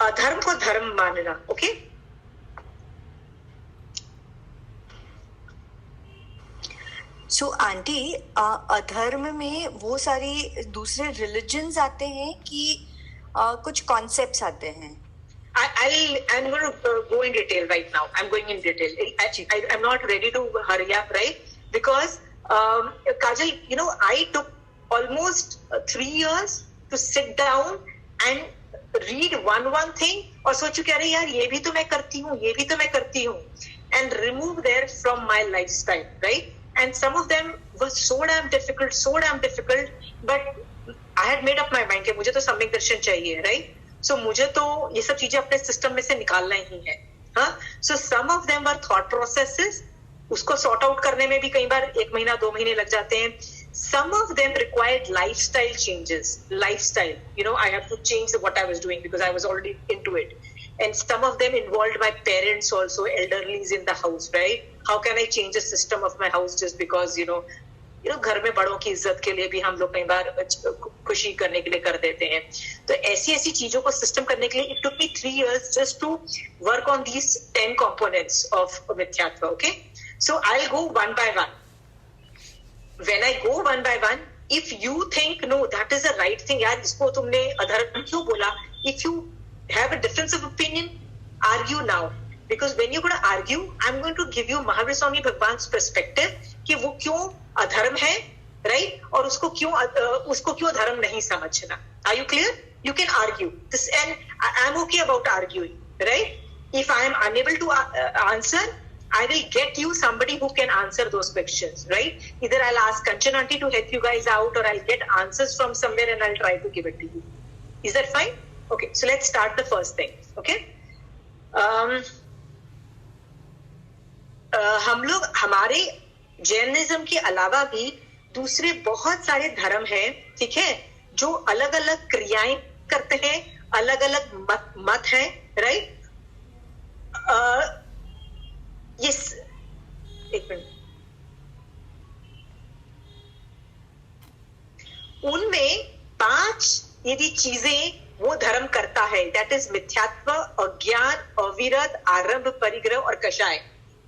अधर्म को धर्म मानना. Okay, सो aunty अधर्म में वो सारी दूसरे religions आते हैं कि कुछ कॉन्सेप्ट्स आते हैं? I'm going to go in detail right now. I'm going in detail. I'm not ready to hurry up, right? Because Kajal, you know, I took almost 3 years to sit down and read one thing और सोचू कि अरे यार ये भी तो मैं करती हूँ and remove there from my lifestyle, right? And some of them were so damn difficult, but I had made up my mind कि मुझे तो सम्यक दर्शन चाहिए, right? So मुझे तो ये सब चीजें अपने सिस्टम में से निकालना ही है. हाँ, so some of them were thought processes. उसको सॉर्ट आउट करने में भी कई बार 1 महीना 2 महीने लग जाते हैं. Some of them required lifestyle changes. You know, I have to change what I was doing because I was already into it. And some of them involved my parents also, elderlies in the house, right? How can I change the system of my house just because, you know, घर में बड़ों की इज्जत के लिए भी हम लोग कई बार खुशी करने के लिए कर देते हैं. तो ऐसी चीजों को सिस्टम करने के लिए it took me 3 years just to work on these 10 components of Mithyatva, okay? So I'll go one by one. When I go one by one, if you think no that is the right thing, यार इसको तुमने अधर्म क्यों बोला, if you have a difference of opinion, argue now, because when you're going to argue, I'm going to give you Mahavir Swami Bhagwan's perspective कि वो क्यों अधर्म है, right, और उसको क्यों धर्म नहीं समझना. Are you clear? You can argue this, and I'm okay about arguing, right? If I am unable to answer, I will get you somebody who can answer those questions, right? Either I'll ask Kanchan aunty to help you guys out, or I'll get answers from somewhere and I'll try to give it to you. Is that fine? Okay, so let's start the first thing. Okay, हम लोग हमारे Jainism के अलावा भी दूसरे बहुत सारे धर्म हैं, ठीक है, जो अलग अलग क्रियाएं करते हैं, अलग अलग मत हैं, राइट? यस, एक मिनट. उनमें 5 यदि चीजें वो धर्म करता है, दैट इज मिथ्यात्व, अज्ञान, अविरत, आरंभ, परिग्रह और कषाय.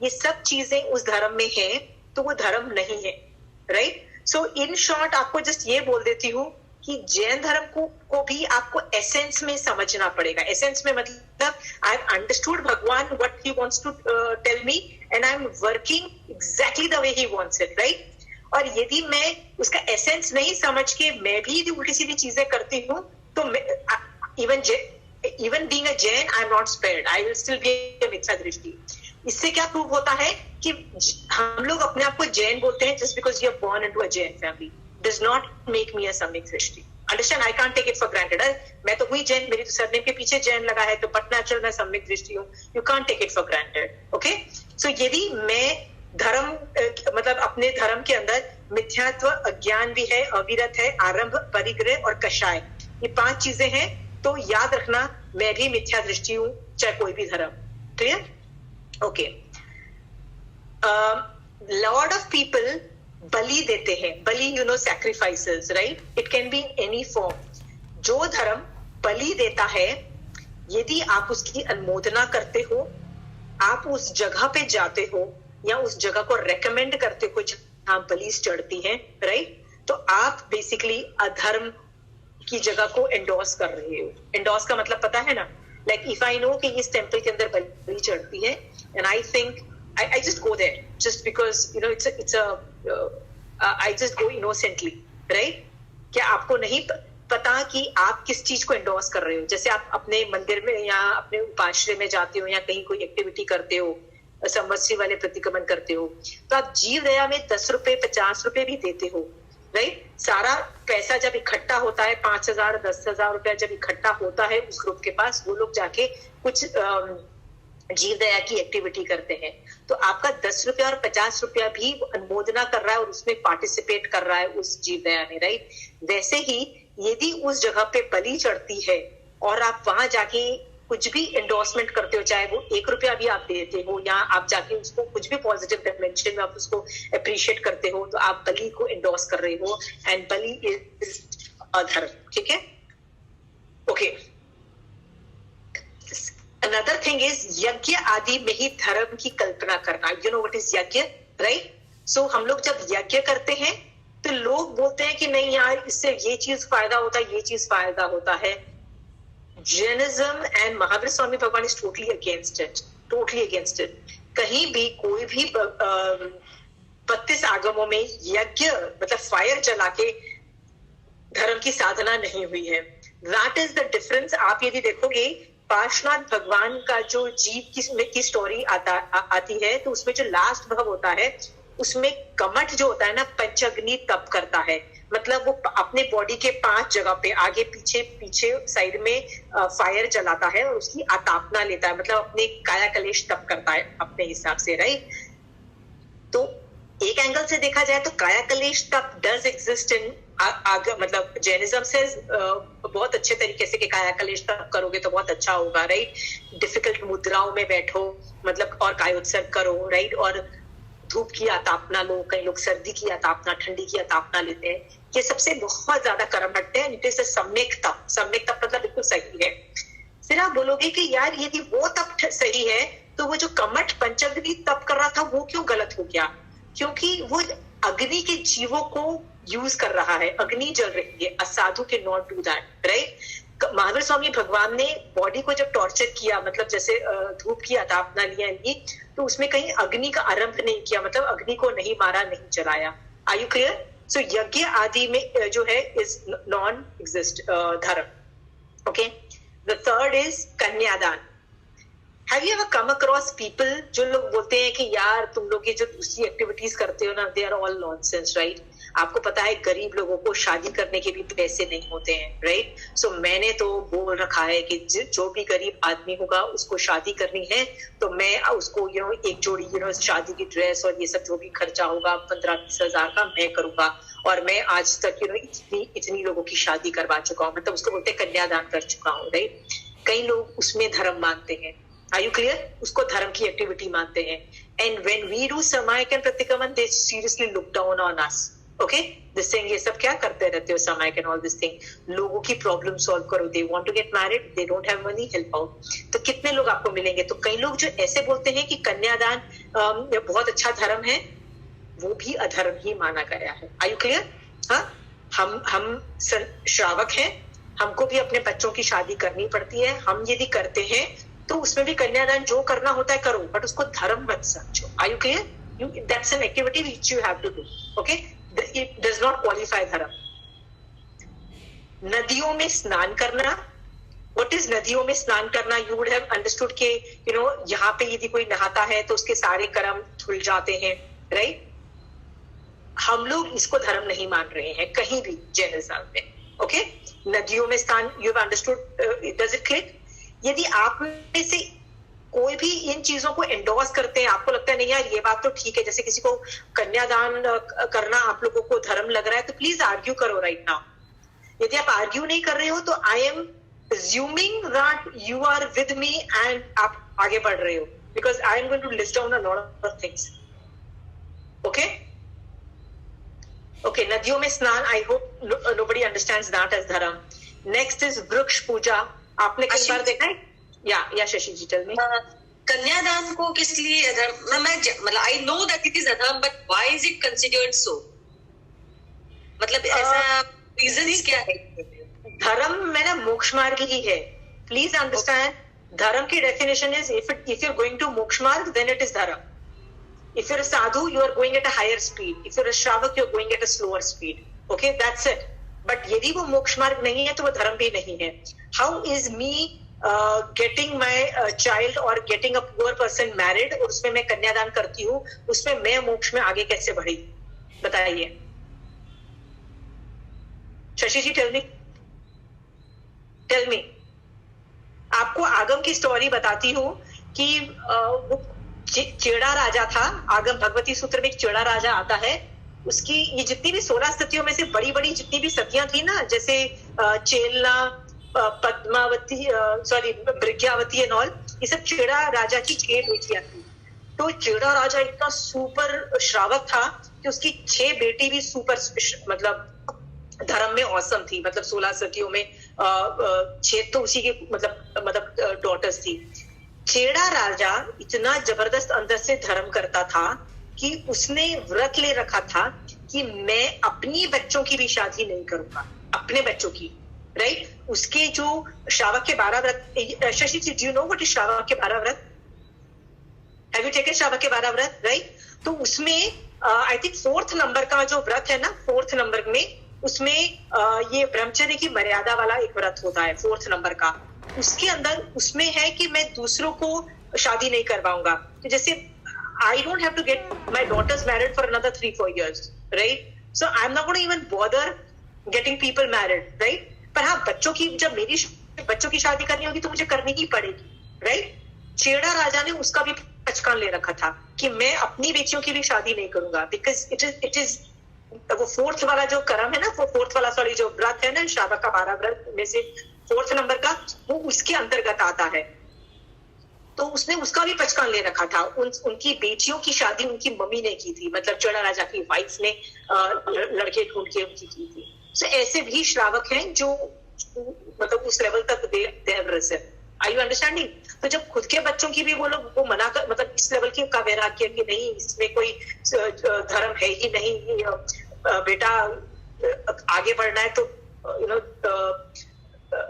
ये सब चीजें उस धर्म में हैं, तो वो धर्म नहीं है, राइट? सो इन शॉर्ट आपको जस्ट ये बोल देती हूँ कि जैन धर्म को भी आपको एसेंस में समझना पड़ेगा. एसेंस में मतलब I have understood Bhagwan what he wants to tell me and I am working exactly the way he wants it, right? और यदि मैं उसका एसेंस नहीं समझ के मैं भी उल्टी सीधी चीजें करती हूँ, तो even being a Jain I am not spared, I will still be a मिथ्या दृष्टि. इससे क्या प्रूव होता है कि हम लोग अपने आप को जैन बोलते हैं just because you are born into a Jain family does not make me a सम्यक दृष्टि. Understand? I can't take it for granted. मैं तो हुई जैन, मेरी तो सरनेम के पीछे जैन लगा है, तो बट नेचुरल मैं सम्यक दृष्टि हूँ. You can't take it for granted. Okay? So यदि मैं धर्म मतलब अपने धर्म के अंदर मिथ्यात्व, अज्ञान भी है, अविरत है, आरंभ, परिग्रह और कषाय, ये 5 चीजें हैं, तो याद रखना मैं भी मिथ्या दृष्टि हूँ, चाहे कोई भी धर्म. Clear? Okay. Lot of people बलि देते हैं. बलि, you know, sacrifices, right? It can be in any form. जो धर्म बलि देता है, यदि आप उसकी अनुमोदना करते हो, आप उस जगह पे जाते हो या उस जगह को रेकमेंड करते हो जहां बलि चढ़ती है, राइट, तो आप बेसिकली अधर्म की जगह को एंडोर्स कर रहे हो. एंडोर्स का मतलब पता है ना? लाइक इफ आई नो कि इस टेम्पल के अंदर बलि चढ़ती है and I think I just go there just because you know it's a I just go innocently, right? क्या आपको नहीं पता कि आप किस चीज को एंडोर्स कर रहे हो? जैसे आप अपने मंदिर में या अपने उपाश्रय में जाते हो या कहीं कोई एक्टिविटी करते हो, संवत्सरी वाले प्रतिक्रमण करते हो, तो आप जीव दया में 10 रुपए 50 रुपए भी देते हो, राइट? सारा पैसा जब इकट्ठा होता है, 5,000 10,000 रुपया जब इकट्ठा होता है उस ग्रुप के पास, वो लोग जाके कुछ जीव दया की एक्टिविटी करते हैं, तो आपका 10 रुपया और 50 रुपया भी अनुमोदना कर रहा है और उसमें पार्टिसिपेट कर रहा है उस जीव दया में, राइट? वैसे ही यदि उस जगह पे बलि चढ़ती है और आप वहां जाके कुछ भी एंडोर्समेंट करते हो, चाहे वो 1 रुपया भी आप देते हो या आप जाके उसको कुछ भी पॉजिटिव डायमेंशन में आप उसको अप्रिशिएट करते हो, तो आप बलि को एंडोर्स कर रहे हो एंड बलि इज अधर्म. ठीक है? ओके. Another thing is यज्ञ आदि में ही धर्म की कल्पना करना. You know what is यज्ञ, right? So हम लोग जब यज्ञ करते हैं तो लोग बोलते हैं कि नहीं यार, इससे ये चीज फायदा होता है, ये चीज फायदा होता है. Jainism and महावीर स्वामी भगवान is totally against it. Totally against it. कहीं भी कोई भी 32 आगमों में यज्ञ मतलब फायर जला के धर्म की साधना नहीं हुई है. That is the difference. आप यदि देखोगे पार्श्वनाथ भगवान का जो जीव की स्टोरी आती है, तो उसमें जो लास्ट भाव होता है उसमें कमठ जो होता है ना, पंचअग्नि तप करता है. मतलब वो अपने बॉडी के 5 जगह पे आगे पीछे साइड में फायर जलाता है और उसकी आतापना लेता है, मतलब अपने काया कलेश तप करता है अपने हिसाब से, राइट? तो एक एंगल से देखा जाए तो काया कलेश तप डज एग्जिस्ट इन मतलब जैनिज्म से बहुत अच्छे तरीके से कि काया कलेश तप करोगे तो बहुत अच्छा होगा, राइट? डिफिकल्ट मुद्राओं में बैठो, मतलब और कायोत्सर्ग करो, राइट? और धूप की आतापना लो. कई लोग सर्दी की आतापना, ठंडी की आतापना लेते हैं. ये सबसे बहुत ज्यादा कर्म हटते हैं. इट इज अ सम्यक तप. सम्यक तप मतलब बिल्कुल सही है. फिर आप बोलोगे कि यार यदि वो तप सही है तो वो जो कमठ पंचअग्नि तप कर रहा था वो क्यों गलत हो गया? क्योंकि वो अग्नि के जीवों को यूज कर रहा है, अग्नि जल रही है, a sadhu can not do that, right. Mahavir Swami Bhagwan ने बॉडी को जब टॉर्चर किया, मतलब जैसे धूप किया था अपना लिए, तो उसमें कहीं अग्नि का आरंभ नहीं किया, मतलब अग्नि को नहीं मारा, नहीं जलाया। Are you clear? सो यज्ञ आदि में जो है इज नॉन एग्जिस्ट धर्म। ओके, द थर्ड इज कन्यादान। Have you ever come across people जो लोग बोलते हैं कि यार तुम लोग ये जो दूसरी एक्टिविटीज करते हो ना, they are all nonsense, right. आपको पता है गरीब लोगों को शादी करने के भी पैसे नहीं होते हैं, राइट। सो मैंने तो बोल रखा है कि जो भी गरीब आदमी होगा उसको शादी करनी है तो मैं उसको एक जोड़ी शादी की ड्रेस और ये सब जो भी खर्चा होगा 15-20 हजार का मैं करूंगा। और मैं आज तक इतनी लोगों की शादी करवा चुका हूँ, मतलब उसको बोलते हैं कन्यादान कर चुका हूँ, राइट। कई लोग उसमें धर्म मानते हैं, आर यू क्लियर? उसको धर्म की एक्टिविटी मानते हैं। And when we do samayik and pratikraman, they seriously look down on us. Okay, this thing, ये सब क्या करते रहते हो samayik and all this thing. लोगों की प्रॉब्लम सॉल्व करो, they want to get married, they don't have money, help out. तो कितने लोग आपको मिलेंगे? तो कई लोग जो ऐसे बोलते हैं कि कन्यादान बहुत अच्छा धर्म है, वो भी अधर्म ही माना गया है। Are you clear? हाँ, हम श्रावक हैं, हमको भी अपने बच्चों की शादी करनी पड़ती है। हम यदि करते हैं तो उसमें भी कन्यादान जो करना होता है करो, बट उसको धर्म मत समझो। Are you clear? That's an activity which you have to do. Okay, it does not qualify धर्म। नदियों में स्नान करना, what is नदियों में स्नान करना? You would have understood के यहाँ पे यदि कोई नहाता है तो उसके सारे कर्म धुल जाते हैं, right? हम लोग इसको धर्म नहीं मान रहे हैं कहीं भी जैनिज्म में। ओके, नदियों में स्नान, you have understood? Does it click? यदि आप में से कोई भी इन चीजों को एंडोर्स करते हैं, आपको लगता है नहीं यार ये बात तो ठीक है, जैसे किसी को कन्यादान करना आप लोगों को धर्म लग रहा है, तो प्लीज आर्ग्यू करो राइट नाउ। यदि आप आर्ग्यू नहीं कर रहे हो तो I am assuming that you are with me and आप आगे बढ़ रहे हो, because I am going to list down a lot of things. Okay okay, नदियों में स्नान, I hope nobody understands that as dharma. Next is vriksha puja. आपने कई बार देखा है या शशि जी टेल मी। कन्यादान को किस लिए अधर्म? मैं मतलब I know that it is adharma, but why is it considered so? मतलब ऐसा रीजन क्या है? धर्म में ना मोक्ष मार्ग ही है, प्लीज अंडरस्टैंड। धर्म की definition is if you are going to moksha मार्ग then it is dharma. If you're a sadhu, you are going at a higher speed. If you're a shravak, you're going at a slower speed. Okay, that's it. But यदि वो मोक्ष मार्ग नहीं है तो वो धर्म भी नहीं है। How is me getting my child or getting a poor person married और उसमें मैं कन्यादान करती हूँ, उसमें मैं मोक्ष में आगे कैसे बढ़ी? बताइए शशि जी, टेल मी। आपको आगम की स्टोरी बताती हूँ कि वो चेड़ा राजा था। आगम भगवती सूत्र में एक चेड़ा राजा आता है, उसकी ये जितनी भी 16 सतियों में से बड़ी बड़ी जितनी भी सतियां थी ना, जैसे Chelna, Padmavati, sorry Mrigavati and all, ये सब चेड़ा राजा की 6 बेटियां थी। तो चेड़ा राजा इतना सुपर श्रावक था कि उसकी 6 बेटी भी सुपर मतलब धर्म में औसम थी। मतलब 16 सतियों में 6 तो उसी के मतलब डॉटर्स थी। चेड़ा राजा इतना जबरदस्त अंदर से धर्म करता था कि उसने व्रत ले रखा था कि मैं अपनी बच्चों की भी शादी नहीं करूंगा, अपने बच्चों की, राइट। उसके जो श्रावक के 12 व्रत, Shashi ji do you know what is shravak के 12 व्रत? हैव यू टेकन श्रावक के 12 व्रत, राइट? तो उसमें आई थिंक 4th नंबर का जो व्रत है ना, 4th नंबर में उसमें ये ब्रह्मचर्य की मर्यादा वाला एक व्रत होता है 4th नंबर का। उसके अंदर उसमें है कि मैं दूसरों को शादी नहीं करवाऊंगा। तो जैसे I don't have to get my daughters married for another 3-4 years, right? So I am not going to even bother getting people married, right? पर हाँ, बच्चों की, जब मेरी बच्चों की शादी करनी होगी तो मुझे करनी ही पड़ेगी, राइट? चेड़ा राजा ने उसका भी पचकान ले रखा था कि मैं अपनी बेटियों की भी शादी नहीं करूंगा, बिकॉज इट इज वो 4th वाला जो कर्म है ना, वो 4th वाला सॉरी जो व्रत है ना, श्रावक का 12 व्रत में से 4th नंबर का, वो उसके अंतर्गत आता है। तो उसने उसका भी पचकान ले रखा था। उनकी बेटियों की शादी उनकी मम्मी ने की थी, मतलब चेड़ा राजा की वाइफ ने लड़के ढूंढ के उनकी की थी। सो ऐसे भी श्रावक हैं जो मतलब उस लेवल तक they have risen. Are you understanding? तो जब खुद के बच्चों की भी वो लोग वो मना कर, मतलब इस लेवल की का वैराग्य कि नहीं, इसमें कोई धर्म है ही नहीं, बेटा आगे बढ़ना है तो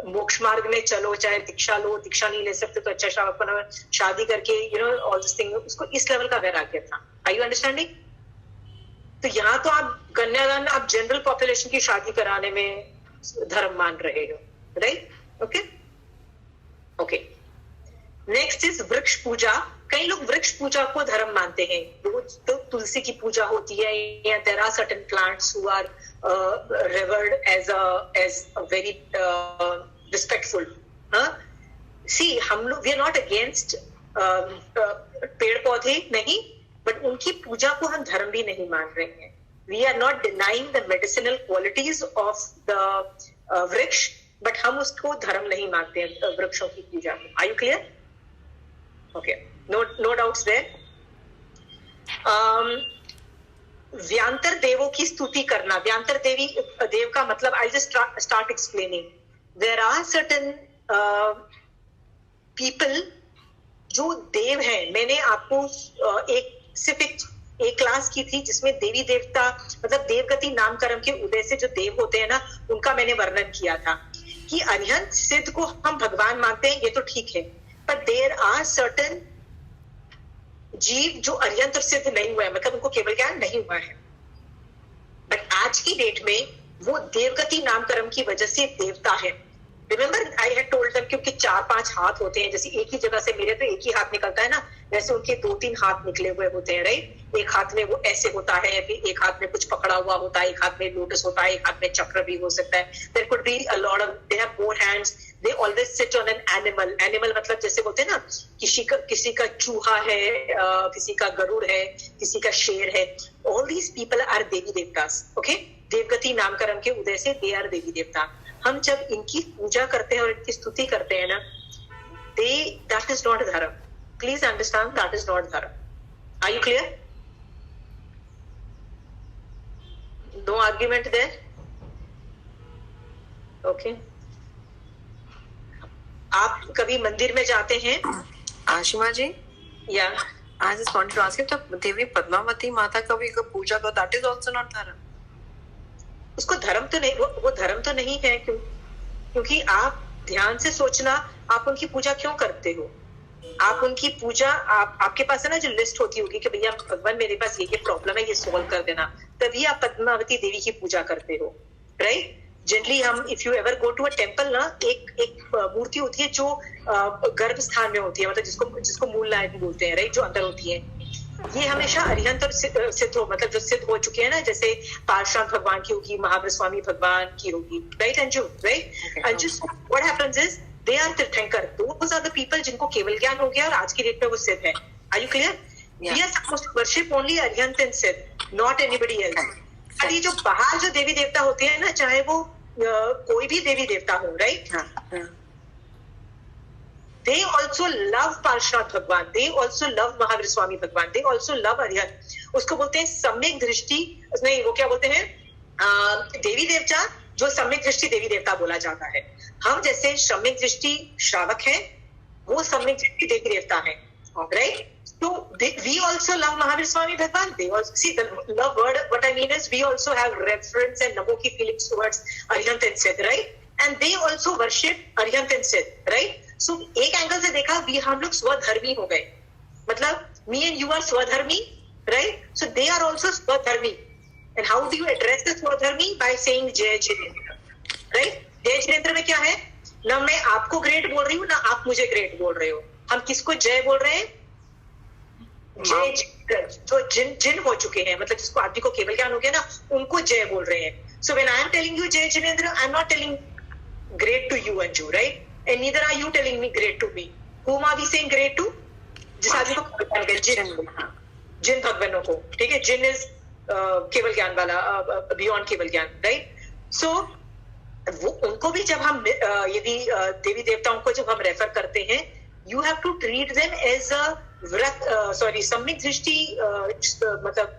मोक्ष मार्ग में चलो, चाहे दीक्षा लो, दीक्षा नहीं ले सकते तो अच्छा शादी करके ऑल दिस थिंग, उसको इस लेवल का वैराग्य था। Are you understanding? तो यहाँ तो आप कन्यादान आप जनरल पॉपुलेशन की शादी कराने में धर्म मान रहे हो, right? Okay okay. Next is vriksha पूजा। कई लोग वृक्ष पूजा को धर्म मानते हैं। रोज तो तुलसी की पूजा होती है, या there are certain plants who are revered as a very respectful. See, हम लोग we are not against पेड़ पौधे नहीं, but उनकी पूजा को हम धर्म भी नहीं मान रहे हैं। We are not denying the medicinal qualities of the वृक्ष, but हम उसको धर्म नहीं मानते हैं वृक्षों की पूजा में। Are you clear? Okay, no doubts there. व्यांतर देवों की स्तुति करना। व्यांतर देव का मतलब I just start explaining. There are certain people जो देव हैं। मैंने आपको सिर्फ एक क्लास की थी जिसमें देवी देवता मतलब देवगति नामकरण के उदय से जो देव होते हैं ना, उनका मैंने वर्णन किया था कि अरिहंत सिद्ध को हम भगवान मानते हैं, ये तो ठीक है, पर देयर आर सर्टेन जीव जो अरिहंत और सिद्ध नहीं हुआ है, मतलब उनको केवल ज्ञान नहीं हुआ है, बट आज की डेट में वो देवगति नामकरण की वजह से देवता है। Remember I had told them, क्योंकि 4-5 हाथ होते हैं, जैसे एक ही जगह से मेरे तो एक ही हाथ निकलता है ना, वैसे उनके 2-3 हाथ निकले हुए होते हैं, राइट? एक हाथ में वो ऐसे होता है, फिर एक हाथ में कुछ पकड़ा हुआ होता है, एक हाथ में लोटस होता है, एक हाथ में चक्र भी हो सकता है। There could be a lot of, they have 4 hands, they always sit on an animal. Animal मतलब जैसे बोलते हैं ना, किसी का चूहा है, किसी का गरुड़ है, किसी का शेर है। ऑल दीज पीपल आर देवी देवतास। ओके, देवगति नामकरण के उदय से दे आर देवी देवता। हम जब इनकी पूजा करते हैं और इनकी स्तुति करते हैं ना, that is not dharma. Please understand, that is not dharma. Are you clear? No argument there? Okay. आप कभी मंदिर में जाते हैं? आशिमा जी, या I just wanted to ask you, तो देवी पद्मावती माता का भी पूजा को, that is also not धर्म? उसको धर्म तो नहीं, वो धर्म तो नहीं है। क्योंकि आप ध्यान से सोचना, आप उनकी पूजा क्यों करते हो? आप उनकी पूजा, आपके पास है ना जो लिस्ट होती होगी कि भैया भगवान मेरे पास ये प्रॉब्लम है, ये सॉल्व कर देना, तभी आप पद्मावती देवी की पूजा करते हो, राइट? जनरली हम if you ever go to a temple ना, एक मूर्ति होती है जो गर्भ स्थान में होती है, मतलब जिसको मूल नायक बोलते हैं, राइट? जो अंदर होती है। ये हमेशा अरिहंत और सिद्ध हो, मतलब जो सिद्ध हो चुके हैं ना, जैसे पार्श्वनाथ भगवान की होगी, महावीर स्वामी भगवान की होगी, right Anju? Right Anju, what happens is they are tirthankar, those are the people जिनको केवल ज्ञान हो गया और आज की डेट में वो सिद्ध है। Are you clear? We are supposed to worship only Arihant and Siddha, not anybody else. और ये जो बाहर जो देवी देवता होते हैं ना, चाहे वो कोई भी देवी देवता हो, right? They also love Parshvanath भगवान, they also love Mahavir Swami भगवान, they also love अरिहंत। उसको बोलते हैं सम्यक दृष्टि, नहीं वो क्या बोलते हैं, देवी देवता, जो सम्यक दृष्टि देवी देवता बोला जाता है। हम जैसे सम्यक दृष्टि श्रावक हैं, वो सम्यक दृष्टि देवी देवता है, right? So we also love Mahavir Swami Bhagwan. They also see the love word. What I mean is we also have reverence and namo ki feelings towards Arihant and Siddh, right? And they also worship Arihant and Siddh, right? So एक angle से देखा, हम लोग स्वधर्मी हो गए, मतलब me and you are स्वधर्मी, right? So they are also स्वधर्मी. And how do you address the स्वधर्मी? By saying जय Jinendra, right? जय जिनेंद्र में क्या है? ना मैं आपको ग्रेट बोल रही हूँ, ना आप मुझे ग्रेट बोल रहे हो। हम किसको जय बोल रहे हैं? जय जो जिन हो चुके हैं, मतलब जिसको आदमी को केवल ज्ञान हो गया ना, उनको जय बोल रहे हैं। So when I am telling you Jai Jinendra, I am not telling great to you Anju, right? And neither are you telling me great to me. whom are we saying great to? जिस आदमी को भगवान गए, जिन भगवानों को, ठीक है? जिन इज केवल ज्ञान वाला, बियॉन्ड केवल ज्ञान, राइट? सो उनको भी जब हम यदि देवी देवताओं को जब हम रेफर करते हैं, you have to treat them as a samyak drishti, मतलब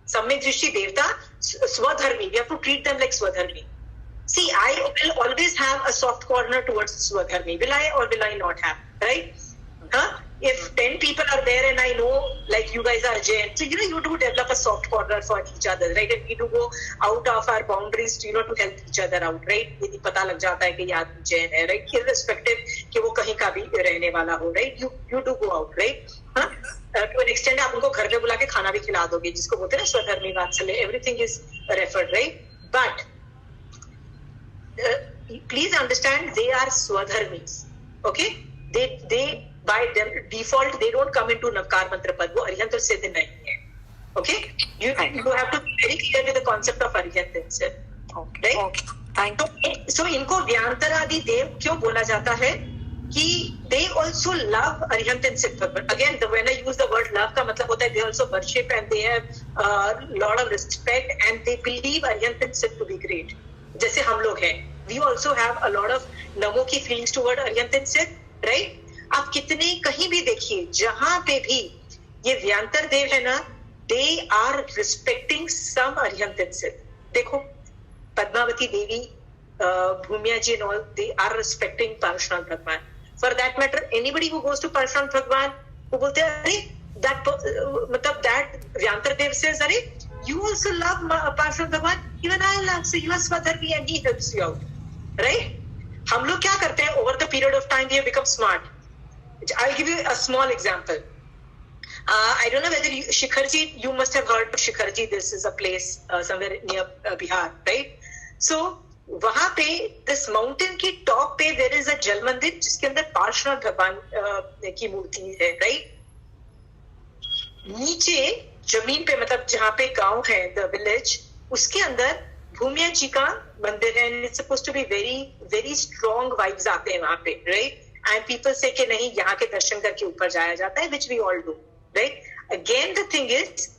सम्यक दृष्टि देवता, स्वधर्मी। We have to treat them like स्वधर्मी. See, I will always have a soft corner towards स्वधर्मी. Will I or will I not have? Right? हाँ? if 10 people are there and I know like you guys are Jain, so you do develop a soft corner for each other, right? And we do go out of our boundaries to to help each other out, right? यदि पता लग जाता है कि ये आदमी जैन है, right? Irrespective कि वो कहीं का भी रहने वाला हो, right? You do go out, right? हाँ? To an extent आप उनको घर पे बुला के खाना भी खिला दोगे, जिसको बोलते हैं ना स्वधर्मी वात्सल्य, everything is referred, right? But please understand, they are swadharmis, okay? They by default they don't come into Navkar मंत्र पद, वो अरिहंत सिद्ध नहीं है, okay? You have to be very clear with the concept of Arihant itself, right? Okay, thank you. So इनको व्यांतरादि देव क्यों बोला जाता है कि they also love अरिहंत सिद्ध भगवान. Again, when I use the word love का मतलब होता है they also worship and they have lot of respect and they believe Arihant सिद्ध to be great. जैसे हम लोग हैं, we also have a lot of नमो की feelings toward अरिहंत सिद्ध, right? आप कितने कहीं भी देखिए, जहां पे भी ये व्यांतर देव है ना, they are respecting some Arihant सिद्ध. देखो पद्मावती देवी, भूमिया जी and all, they are respecting Parshvanath भगवान. For that matter, anybody who goes to Parshvanath भगवान, वो बोलते हैं अरे that मतलब that व्यांतर देव says अरे you also love पार्श्वनाथ भगवान, even I love, so you are swadharmi and he helps you out, right? हम लोग क्या करते हैं, over the period of time we have become smart. I'll give you a small example. I don't know whether Shikharji, you must have heard of Shikharji. This is a place somewhere near Bihar, right? So वहाँ पे this mountain की top पे there is a जल मंदिर जिसके अंदर पार्श्वनाथ भगवान की मूर्ति है, right? नीचे जमीन पे मतलब जहाँ पे गांव है, the village, उसके अंदर भूमिया जी का मंदिर है. And it's supposed to be very very strong vibes आते हैं वहाँ पे, right? And people say कि नहीं, यहाँ के दर्शन करके ऊपर जाया जाता है, which we all do, right? Again, the thing is,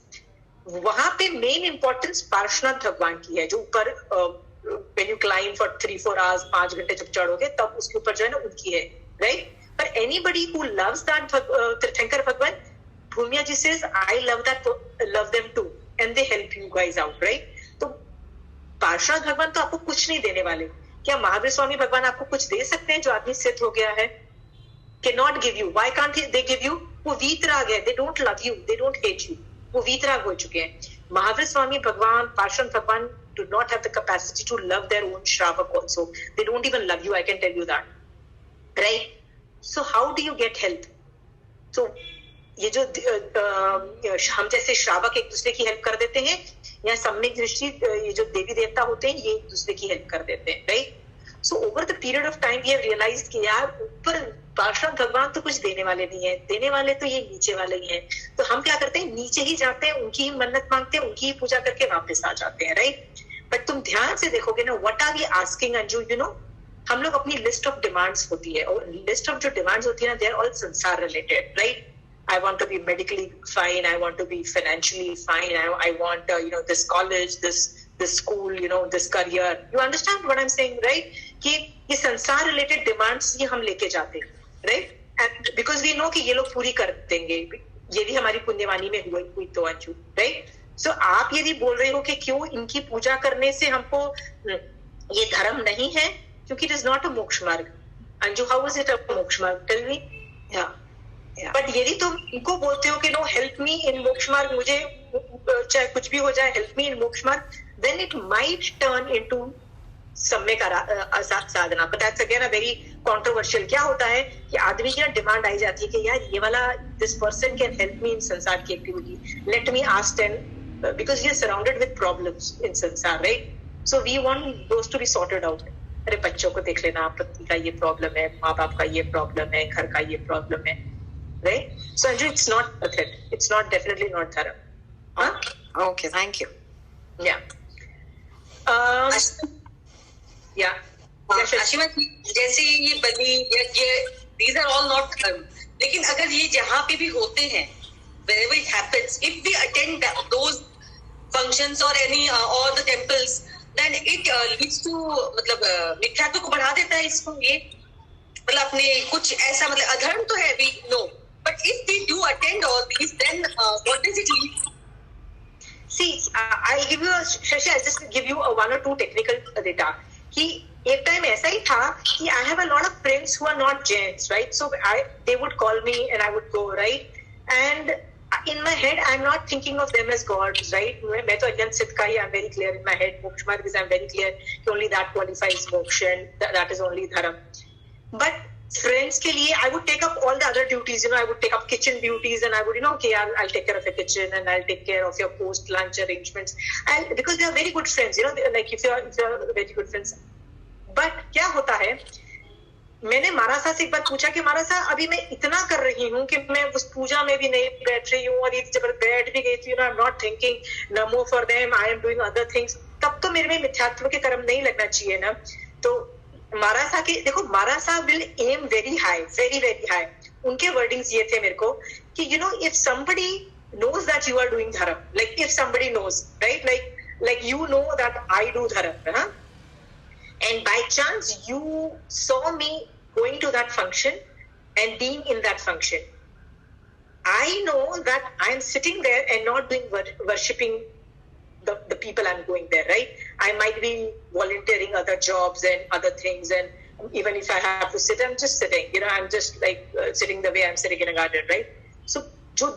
वहाँ पे main importance पार्श्वनाथ भगवान की है, जो ऊपर when you climb for 3-4 hours, 5 घंटे जब चढ़ोगे तब उसके ऊपर जो है ना उनकी है, right? But anybody who loves that तीर्थंकर भगवान, भूमिया जी says, I love them too, and they help you guys out, right? तो पार्श्वनाथ भगवान तो आपको कुछ नहीं देने वाले. क्या महावीर स्वामी भगवान आपको कुछ दे सकते हैं जो आदमी सिद्ध हो गया है? Cannot give you. Why can't they give you? वो वीतराग है. They don't love you. They don't hate you. वो वीतराग हो चुके हैं. महावीर स्वामी भगवान, पार्श्वनाथ भगवान do not have the capacity to love their own Shravak also. They don't even love you. I can tell you that, right? So how do you get help? So ये जो हम जैसे श्रावक एक दूसरे की हेल्प कर देते हैं, या सम्यक दृष्टि ये जो देवी देवता होते हैं ये एक दूसरे की हेल्प कर देते हैं, right? So over the period of time we have realized कि यार ऊपर पार्श्वनाथ भगवान तो कुछ देने वाले नहीं है, देने वाले तो ये नीचे वाले ही हैं. तो हम क्या करते हैं, नीचे ही जाते हैं, उनकी ही मन्नत मांगते हैं, उनकी ही पूजा करके वापस आ जाते हैं, राइट? बट तुम ध्यान से देखोगे ना, what are we asking Anju, हम लोग अपनी लिस्ट ऑफ डिमांड्स होती है, और लिस्ट ऑफ जो डिमांड्स होती है ना, दे आर ऑल संसार related, right? I want to be medically fine. I want to be financially fine. I want, this college, this school, this career. You understand what I'm saying, right? कि ये संसार related demands ये हम लेके जाते हैं, right? And because we know कि ये लोग पूरी कर देंगे, ये भी हमारी पुण्यवानी में हुई तो अंजू, right? So आप यदि बोल रहे हो कि क्यों इनकी पूजा करने से हमको ये धर्म नहीं है, क्योंकि it is not a मोक्ष मार्ग. Anju, how is it a मोक्ष मार्ग? Tell me. Yeah. बट यदि तुम इनको बोलते हो कि नो हेल्प मी इन मोक्ष मार्ग, मुझे चाहे कुछ भी हो जाए हेल्प मी इन मोक्ष मार्ग, then it might turn into samyak sadhana. But that's again a very controversial. क्या होता है कि आदमी की ना डिमांड आई जाती है कि यार ये वाला this person can help me in संसार की activity, let me ask them, because we are surrounded with problems in sansar, right? So we want those to be sorted out. अरे बच्चों को देख लेना, पति का ये प्रॉब्लम है, माँ बाप का ये प्रॉब्लम है, घर का ये प्रॉब्लम है, right? So Anju, it's not a threat. It's not, definitely not dharma. Huh? Okay, thank you. Yeah. Yeah. Ashima, जैसे ये बलि यज्ञ, these are all not धर्म, लेकिन अगर ये जहाँ पे भी होते हैं, wherever it happens, if we attend those functions or any or the temples, then it leads to मतलब मिथ्यात्व को बढ़ा देता है इसको. ये मतलब अपने कुछ ऐसा मतलब अधर्म तो है, we know. But if we do attend all these, then what does it lead? See, I'll give you I'll just give you one or two technical data. कि एक टाइम ऐसा ही था कि I have a lot of friends who are not gents, right? So they would call me and I would go, right? And in my head I'm not thinking of them as gods, right? मैं तो अजंत सिद्ध का ही, I'm very clear in my head, moksha marg is I'm very clear कि only that qualifies moksha and that is only dharam. But friends के लिए I would take up all the other duties, you know, I would take up kitchen duties and I would, you know, okay, I'll take care of your kitchen and I'll take care of your post lunch arrangements, and because they are very good friends, you know, like if you are very good friends. But क्या होता है, मैंने मारासा से एक बार पूछा कि मारासा अभी मैं इतना कर रही हूँ कि मैं उस पूजा में भी नहीं बैठ रही हूँ और ये जब बैठ भी गई थी, you know, I am not thinking namo for them, I am doing other things, तब तो मेरे में मिथ्यात्व के कर्म नहीं लगना चाहिए ना? तो मारासा के देखो, Marasa will am very high, very very high. उनके वर्डिंग्स ये थे मेरे को कि you know, if somebody knows that you are doing dharam, like if somebody knows, right, like you know that I do dharam, and by chance you saw me going to that function and being in that function, I know that I am sitting there and not doing worshipping the people I'm going there, right? I might be volunteering other jobs and other things, and even if I have to sit, I'm just sitting, you know, I'm just like sitting the way I'm sitting in a garden, right? So jo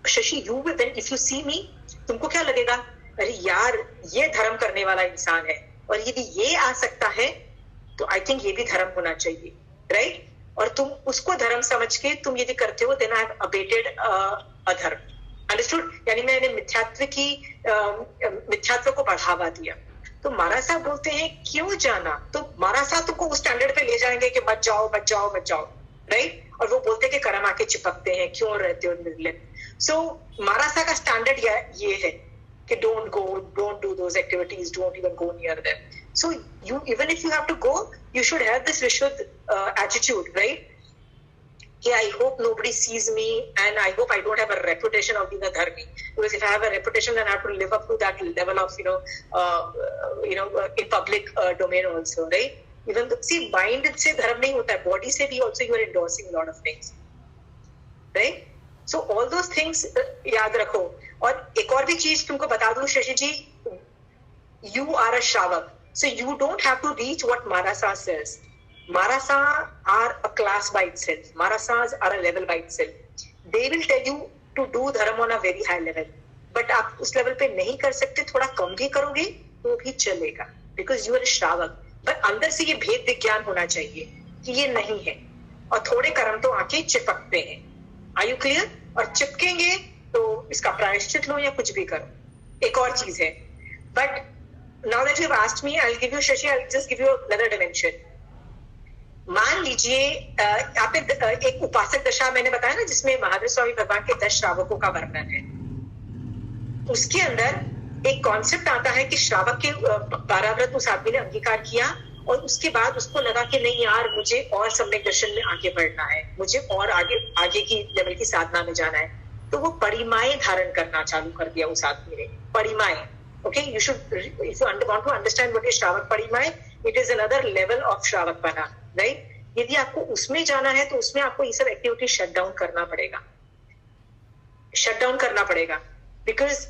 Shashi, you will then, if you see me, तुमको क्या लगेगा? अरे यार, ये धर्म करने वाला इंसान है, और यदि ये आ सकता है तो आई थिंक ये भी धर्म होना चाहिए, राइट? और तुम उसको धर्म समझ के तुम यदि करते हो, देन आई हैव अबेटेड अधर्म. अंडरस्टूड? यानी मैंने मिथ्यात्व को बढ़ावा दिया. तो महाराज साहब बोलते हैं क्यों जाना? तो महाराज साहब तुमको उस स्टैंडर्ड पे ले जाएंगे कि मत जाओ मत जाओ मत जाओ, राइट? और वो बोलते हैं कि कर्म आके चिपकते हैं, क्यों रहते हो निर्लिप्त? सो महाराज साहब का स्टैंडर्ड ये है कि don't go, don't do those activities, don't even go near them. So you, even if you have to go, you should have this Vishuddh attitude, right? Yeah, I hope nobody sees me, and I hope I don't have a reputation of being a dharmi. Because if I have a reputation, then I have to live up to that level of, in public domain also, right? Even though, see, mind से धर्म नहीं होता है, body से भी also you are endorsing a lot of things, right? So all those things याद रखो. और एक और भी चीज तुमको बता दूं शशि जी, you are a Shravak, so you don't have to reach what Marasa says. Marasa are a class by itself. Marasas are a level by itself. They will tell you to do dharma on a very high level, but आप उस level पे नहीं कर सकते, थोड़ा कम भी करोगे तो भी चलेगा, because you are a Shravak. but अंदर से ये भेद विज्ञान होना चाहिए कि ये नहीं है, और थोड़े कर्म तो आके चिपकते हैं. Are you clear? और चिपकेंगे तो इसका प्रायश्चित लो या कुछ भी करो. एक और चीज है, but now that you've asked me, I'll give you, Shashi, I'll just give you another dimension. मान लीजिए आपने एक उपासक दशा मैंने बताया ना, जिसमें महावीर स्वामी भगवान के 10 श्रावकों का वर्णन है. उसके अंदर एक कॉन्सेप्ट आता है कि श्रावक के 12 व्रत उस आदमी ने अंगीकार किया, और उसके बाद उसको लगा कि नहीं यार, मुझे और सम्यक दर्शन में आगे बढ़ना है, मुझे और आगे की लेवल की साधना में जाना है. तो वो परिमाएं धारण करना चालू कर दिया उस आदमी ने. परिमाएं, okay, you should, if you want to understand what is shravak परिमाएं, it is another level of shravak बना, राइट? यदि आपको उसमें जाना है तो उसमें आपको ये सब एक्टिविटी शट डाउन करना पड़ेगा, because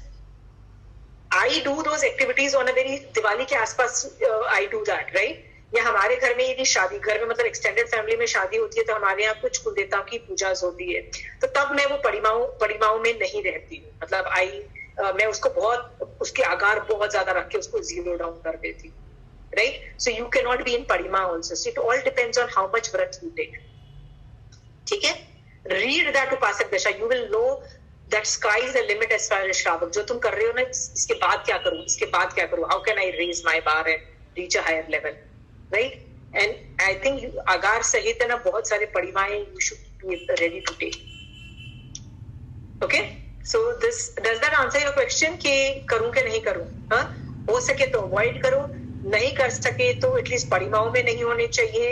I do those activities on a very, Diwali के आसपास I do that, right? या हमारे घर में यदि शादी, घर में मतलब एक्सटेंडेड फैमिली में शादी होती है तो हमारे यहाँ कुछ कुल देवताओं की पूजा होती है, तो तब मैं वो परिमाओं में नहीं रहती हूँ. मतलब मैं उसको बहुत, उसके आकार बहुत ज्यादा रख के उसको जीरो डाउन कर देती हूँ, right? So you cannot be in parima also. So it all depends on how much vrat you take. ठीक है? Read that उपासक दशा, you will know that sky is the limit as far as श्रावक. जो तुम कर रहे हो ना, इसके बाद क्या करूं, इसके बाद क्या करूं, how can I raise my bar and reach a higher level, right? And I think आगार सहित है ना बहुत सारे परिमाएं you should be ready to take. Okay, so this, does that answer your question कि करूं कि नहीं करूं? हाँ, हो सके तो अवॉइड करो, नहीं कर सके तो एटलीस्ट परिमाओं में नहीं होने चाहिए.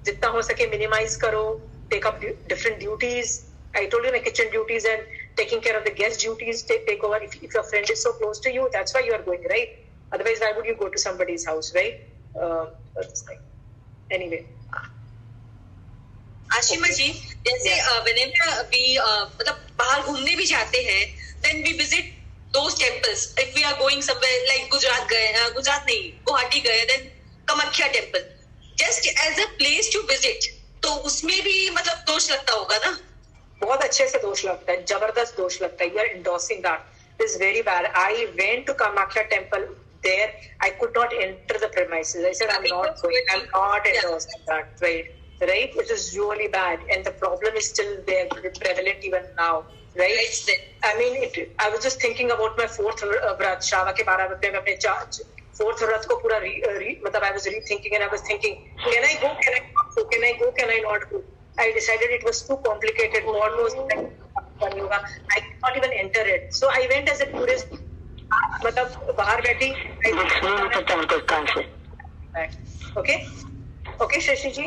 जितना हो सके मिनिमाइज करो, take up different duties. I told you my kitchen duties and taking care of the guest duties take over. If your friend is so close to you, that's why you are going, right? Otherwise, why would you go to somebody's house, right? Anyway. Ashima ji, जैसे whenever we मतलब बाहर घूमने भी जाते हैं, then we visit those temples. If we are going somewhere like Gujarat नहीं, गुवाहाटी गए, then Kamakhya temple just as a place to visit, तो उसमें भी मतलब दोष लगता होगा ना? बहुत अच्छे से दोष लगता है, जबरदस्त दोष लगता है. You are endorsing that. It is very bad. I went to Kamakhya temple. There, I could not enter the premises. I said, I'm not going. I'm not endorsing that. Right? It is really bad, and the problem is still there, prevalent even now. Right? I mean, I was just thinking about my fourth vrat, Shava ke 12 रुपए में अपने fourth vrat को पूरा मतलब I was rethinking, and I was thinking, can I go? Can I not go? Can I go? Can I not go? I decided it was too complicated. God knows I could not even enter it. So I went as a tourist. मतलब बाहर बैठी. Okay, Shashi जी.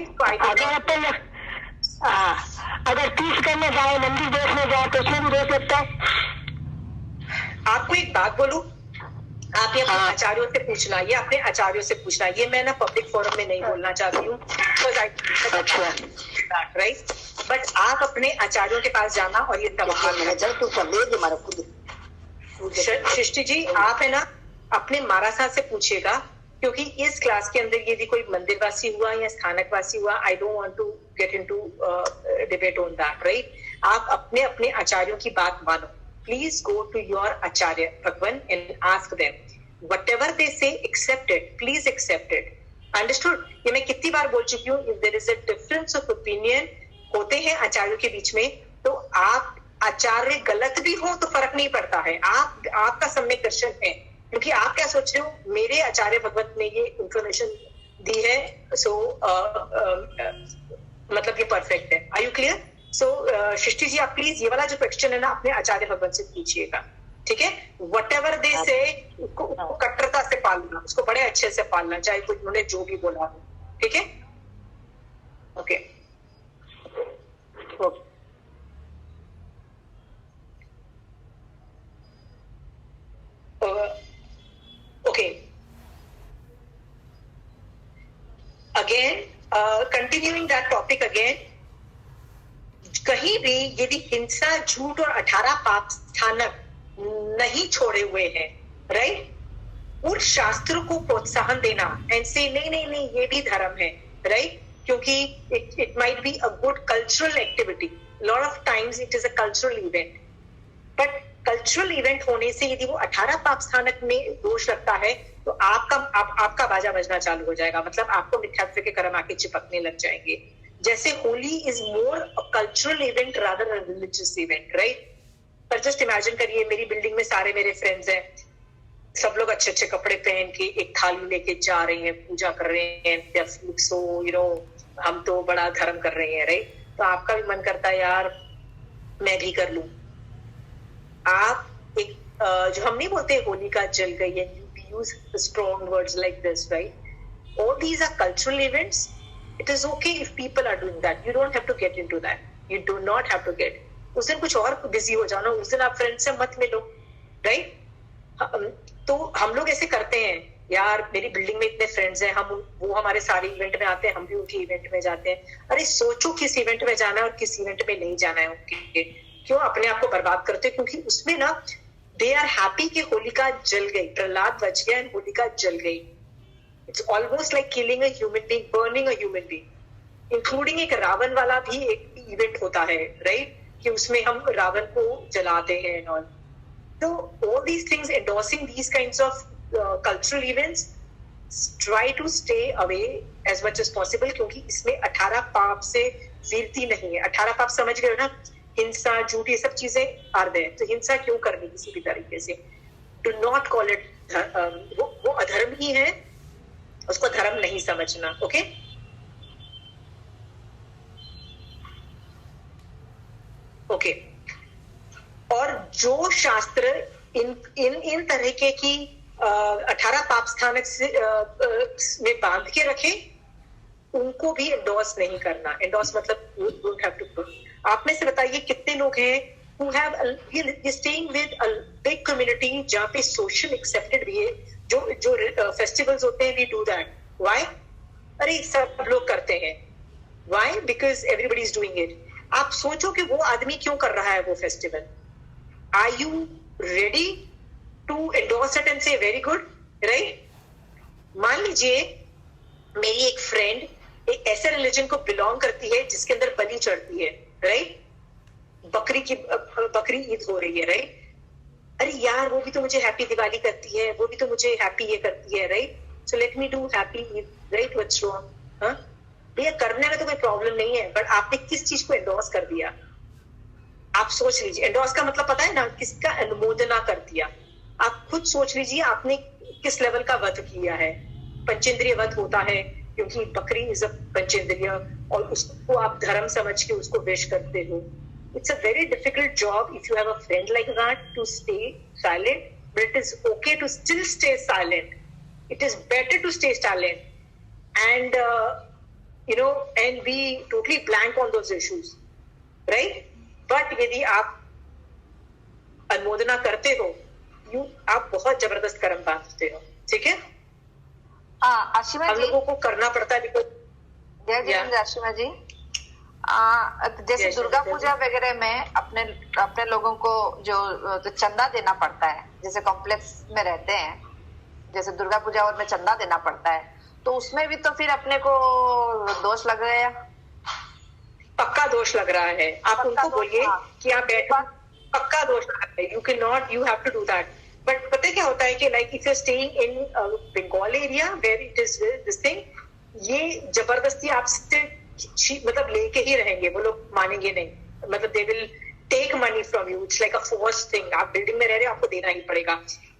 अगर तीस करने जाए, मंदिर देखने जाए, तो उसमें भी देख सकता है. आपको एक बात बोलूं, आप ये अपने आचार्यों से पूछना, ये अपने आचार्यों से पूछना. ये मैं ना पब्लिक फोरम में नहीं बोलना चाहती हूँ, राइट? बट आप अपने आचार्यों के पास जाना और ये सृष्टि जी, आप है ना अपने महाराज से पूछिएगा, क्योंकि इस क्लास के अंदर यदि कोई मंदिरवासी हुआ या स्थानकवासी हुआ, I don't want to get into debate on that, right? आप अपने अपने आचार्यों की बात मानो. Please go to your Acharya Bhagwan and ask them. Whatever they say, accept it. Please accept it. Understood? ये मैं कितनी बार बोल चुकी हूँ. If there is a difference of opinion होते हैं आचार्यों के बीच में, तो आप आचार्य गलत भी हो तो फर्क नहीं पड़ता है. आपका सम्यक दर्शन है, क्योंकि आप क्या सोच रहे हो, मेरे आचार्य भगवत ने ये इंफॉर्मेशन दी है, सो मतलब ये परफेक्ट है. Are you clear? सो सृष्टि जी, आप प्लीज ये वाला जो क्वेश्चन है ना अपने आचार्य भगवान से पूछिएगा, ठीक है? व्हाटएवर दे से उसको कट्टरता से पालना, उसको बड़े अच्छे से पालना, चाहे कोई उन्होंने जो भी बोला हो, ठीक है? Okay. Okay, again continuing that topic again, कहीं भी यदि हिंसा, झूठ और 18 पाप स्थानक नहीं छोड़े हुए हैं, राइट, उन शास्त्रों को प्रोत्साहन देना एंड से नहीं ये भी धर्म है, राइट? क्योंकि it might be a good cultural activity. Lot of times it is a cultural event, but cultural event होने से यदि वो 18 पाप स्थानक में दोष लगता है, तो आपका बाजा बजना चालू हो जाएगा. मतलब आपको मिथ्यात्व के कर्म आके चिपकने लग जाएंगे. जैसे Holi is more a cultural event rather a religious event, right? पर जस्ट इमेजिन करिए, मेरी बिल्डिंग में सारे मेरे फ्रेंड्स हैं, सब लोग अच्छे अच्छे कपड़े पहन के एक थाली लेके जा रहे हैं, पूजा कर रहे हैं, सो यू नो हम तो बड़ा धर्म कर रहे हैं, राइट? तो आपका भी मन करता है यार मैं भी कर लूं. आप एक जो हम नहीं बोलते होली का जल गई है, use strong words like this, right? All these are cultural events. It is okay if people are doing that. You don't have to get into that. You do not have to get. उस दिन कुछ और busy हो जाओ ना, उस दिन आप फ्रेंड से मत मिलो, राइट? तो हम लोग ऐसे करते हैं, यार मेरी बिल्डिंग में इतने फ्रेंड्स हैं, वो हमारे सारे इवेंट में आते हैं, हम भी उनके इवेंट में जाते हैं. अरे सोचो किस इवेंट में जाना है और किस इवेंट में नहीं जाना है उनके. क्यों अपने आप को बर्बाद करते हो? क्योंकि उसमें ना दे आर हैप्पी कि होलिका जल गई, प्रहलाद बच गया एंड होलिका जल गई. It's almost like killing a human being, burning a human being, including एक रावण वाला भी एक इवेंट होता है, right? कि उसमें हम रावण को जलाते हैं and all. So all these things, endorsing these kinds of cultural events, try to stay away as much as possible, क्योंकि इसमें 18 पाप से वीरती नहीं है. 18 पाप समझ गए हो ना? हिंसा, झूठ, ये सब चीजें are there. तो हिंसा क्यों करनी किसी भी तरीके से? Do not call it वो अधर्म ही है, उसको धर्म नहीं समझना. Okay, okay. और जो शास्त्र इन तरीके की 18 पाप स्थानक से में बांध के रखे, उनको भी एंडोर्स नहीं करना. एंडोर्स मतलब you don't have to. आप में से बताइए कितने लोग हैं who have staying with a big community जहाँ पे social accepted भी है, जो फेस्टिवल्स होते हैं, we do that. Why? अरे सब लोग करते हैं. Why? Because everybody is doing it. आप सोचो कि वो आदमी क्यों कर रहा है वो festival. Are you ready to endorse it and say very good? Right? मान लीजिए मेरी एक फ्रेंड एक ऐसे रिलीजन को बिलोंग करती है जिसके अंदर बलि चढ़ती है, राइट? बकरी ईद हो रही है, राइट? अरे यार वो भी तो मुझे हैप्पी दिवाली करती है, वो भी तो मुझे हैप्पी ये करती है, right? So let me do happy Eid, right? What's wrong? हाँ भैया, करने में तो कोई प्रॉब्लम नहीं है, बट आपने किस चीज को एंडोर्स कर दिया? आप सोच लीजिए, एंडोर्स का मतलब पता है ना, किसका अनुमोदना कर दिया। आप खुद सोच लीजिए आपने किस लेवल का वध किया है। पंचेंद्रिय वध होता है क्योंकि बकरी इज अ पंचेंद्रिय, और उसको आप धर्म समझ के उसको विश करते हो। It's a very difficult job if you have a friend like that to stay silent, but it is okay to still stay silent. It is better to stay silent and and be totally blank on those issues, right? But यदि आप अनुमोदना करते हो, आप बहुत जबरदस्त कर्म बांधते हो, ठीक है? आशिमा हम जी, लोगों को करना पड़ता है बिकॉज जय जिनेंद्र। आशिमा जी, जैसे दुर्गा पूजा वगैरह में अपने लोगों को जो चंदा देना पड़ता है, जैसे कॉम्प्लेक्स में रहते हैं, जैसे दुर्गा पूजा और में चंदा देना पड़ता है, तो उसमें भी तो फिर अपने को दोष लग रहा है। पक्का दोष लग रहा है। आप उनको बोलिए कि आप बैठो, पक्का दोष लग रहा है। You can not, you have to do that. But पता है क्या होता है कि like if you staying in Bengal area where it is this thing, ये जबरदस्ती आपसे मतलब लेके ही रहेंगे, वो लोग मानेंगे नहीं। मतलब they will take money from you, it's like a forced thing. आप बिल्डिंग में रह रहे हो, आपको देना ही पड़ेगा।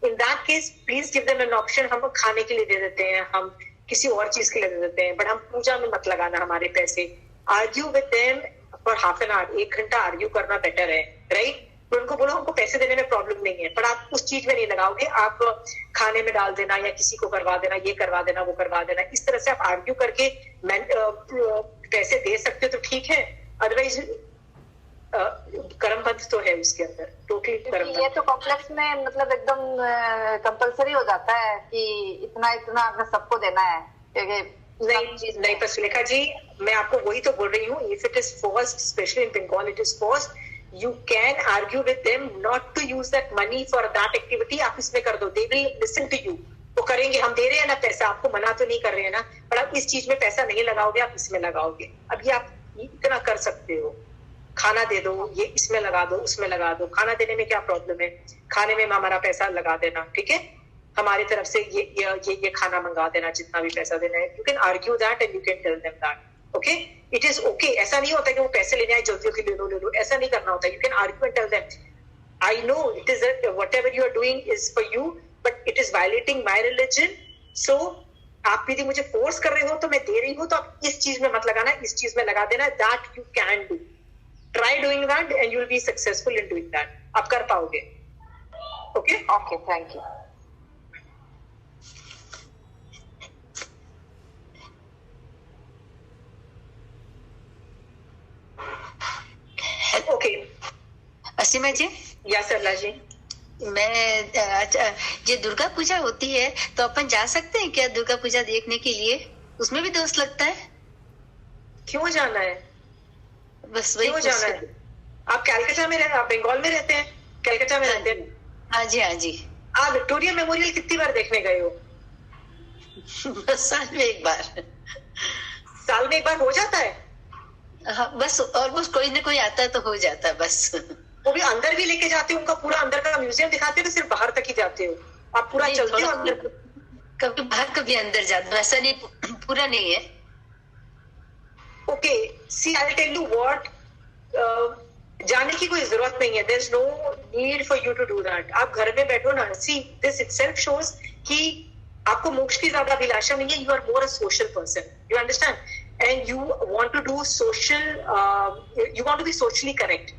In that case please give them an option. हम खाने के लिए दे देते हैं, हम किसी और चीज के लिए दे देते हैं, बट हम पूजा में मत लगाना हमारे पैसे। Argue with them for half an hour, 1 घंटा आर्ग्यू करना बेटर है, राइट? तो उनको बोलो हमको पैसे देने में प्रॉब्लम नहीं है, पर आप उस चीज में नहीं लगाओगे। आप खाने में डाल देना या किसी को करवा देना, ये करवा देना, वो करवा देना, इस तरह से आप आर्ग्यू करके पैसे दे सकते हो तो ठीक है। अदरवाइज कर्मबंध तो है उसके अंदर, टोटली कर्मबंध। ये तो कॉम्प्लेक्स में मतलब एकदम कंपलसरी हो जाता है कि इतना इतना सबको देना है, क्योंकि नहीं पर सुलेखा जी, मैं आपको वही तो बोल रही हूँ। If it is forced, specially in Bengal it is forced, you can argue with them not to use that money for that activity। आप इसमें कर दो, they will listen to you। वो करेंगे, हम दे रहे हैं ना पैसा, आपको मना तो नहीं कर रहे हैं ना, पर आप इस चीज में पैसा नहीं लगाओगे, आप इसमें लगाओगे। अब ये आप इतना कर सकते हो, खाना दे दो, ये इसमें लगा दो, उसमें लगा दो। खाना देने में क्या प्रॉब्लम है? खाने में हमारा पैसा लगा देना, ठीक है? हमारी तरफ से ये खाना मंगा देना, जितना भी पैसा देना है। You can argue that and you can tell them that, okay? It is okay. ऐसा नहीं होता कि वो पैसे लेने आए जल्दी के ले लो, ऐसा नहीं करना होता। You can argue and tell them, I know it is whatever you are doing is for you, but it is violating my religion. So आप यदि मुझे फोर्स कर रहे हो तो मैं दे रही हूँ, तो आप इस चीज में मत लगाना, इस चीज में लगा देना। That you can do, try doing that and you will be successful in doing that. आप कर पाओगे, okay? Okay, thank you. Okay Asima ji, या सरला जी, मैं ये दुर्गा पूजा होती है तो अपन जा सकते हैं क्या दुर्गा पूजा देखने के लिए? उसमें भी दोस्त लगता है। क्यों जाना है? बस वही क्यों जाना है? आप कैलकाटा में रहते, आप बंगाल में रहते हैं, कैलकाटा में रहते हैं? हाँ जी, हाँ जी। आप विक्टोरिया मेमोरियल कितनी बार देखने गए हो? बस साल में एक बार। साल में एक बार हो जाता है? हाँ, बस ऑलमोस्ट कोई ना कोई आता है तो हो जाता है बस। वो भी अंदर भी लेके जाते हो, उनका पूरा अंदर का म्यूजियम दिखाते हो, तो सिर्फ बाहर तक ही जाते हो? आप पूरा चलते हो अंदर? कभी बाहर कभी अंदर जाते हो, ऐसा नहीं, पूरा नहीं है। Okay, see I tell you what, जाने की कोई जरूरत नहीं है। There is no need for you to do that. आप घर में बैठो ना। सी दिस इटसेल्फ शोज कि आपको मोक्ष की ज्यादा अभिलाषा नहीं है। You are more a social person, you understand, and you want to do social, you want to be socially correct.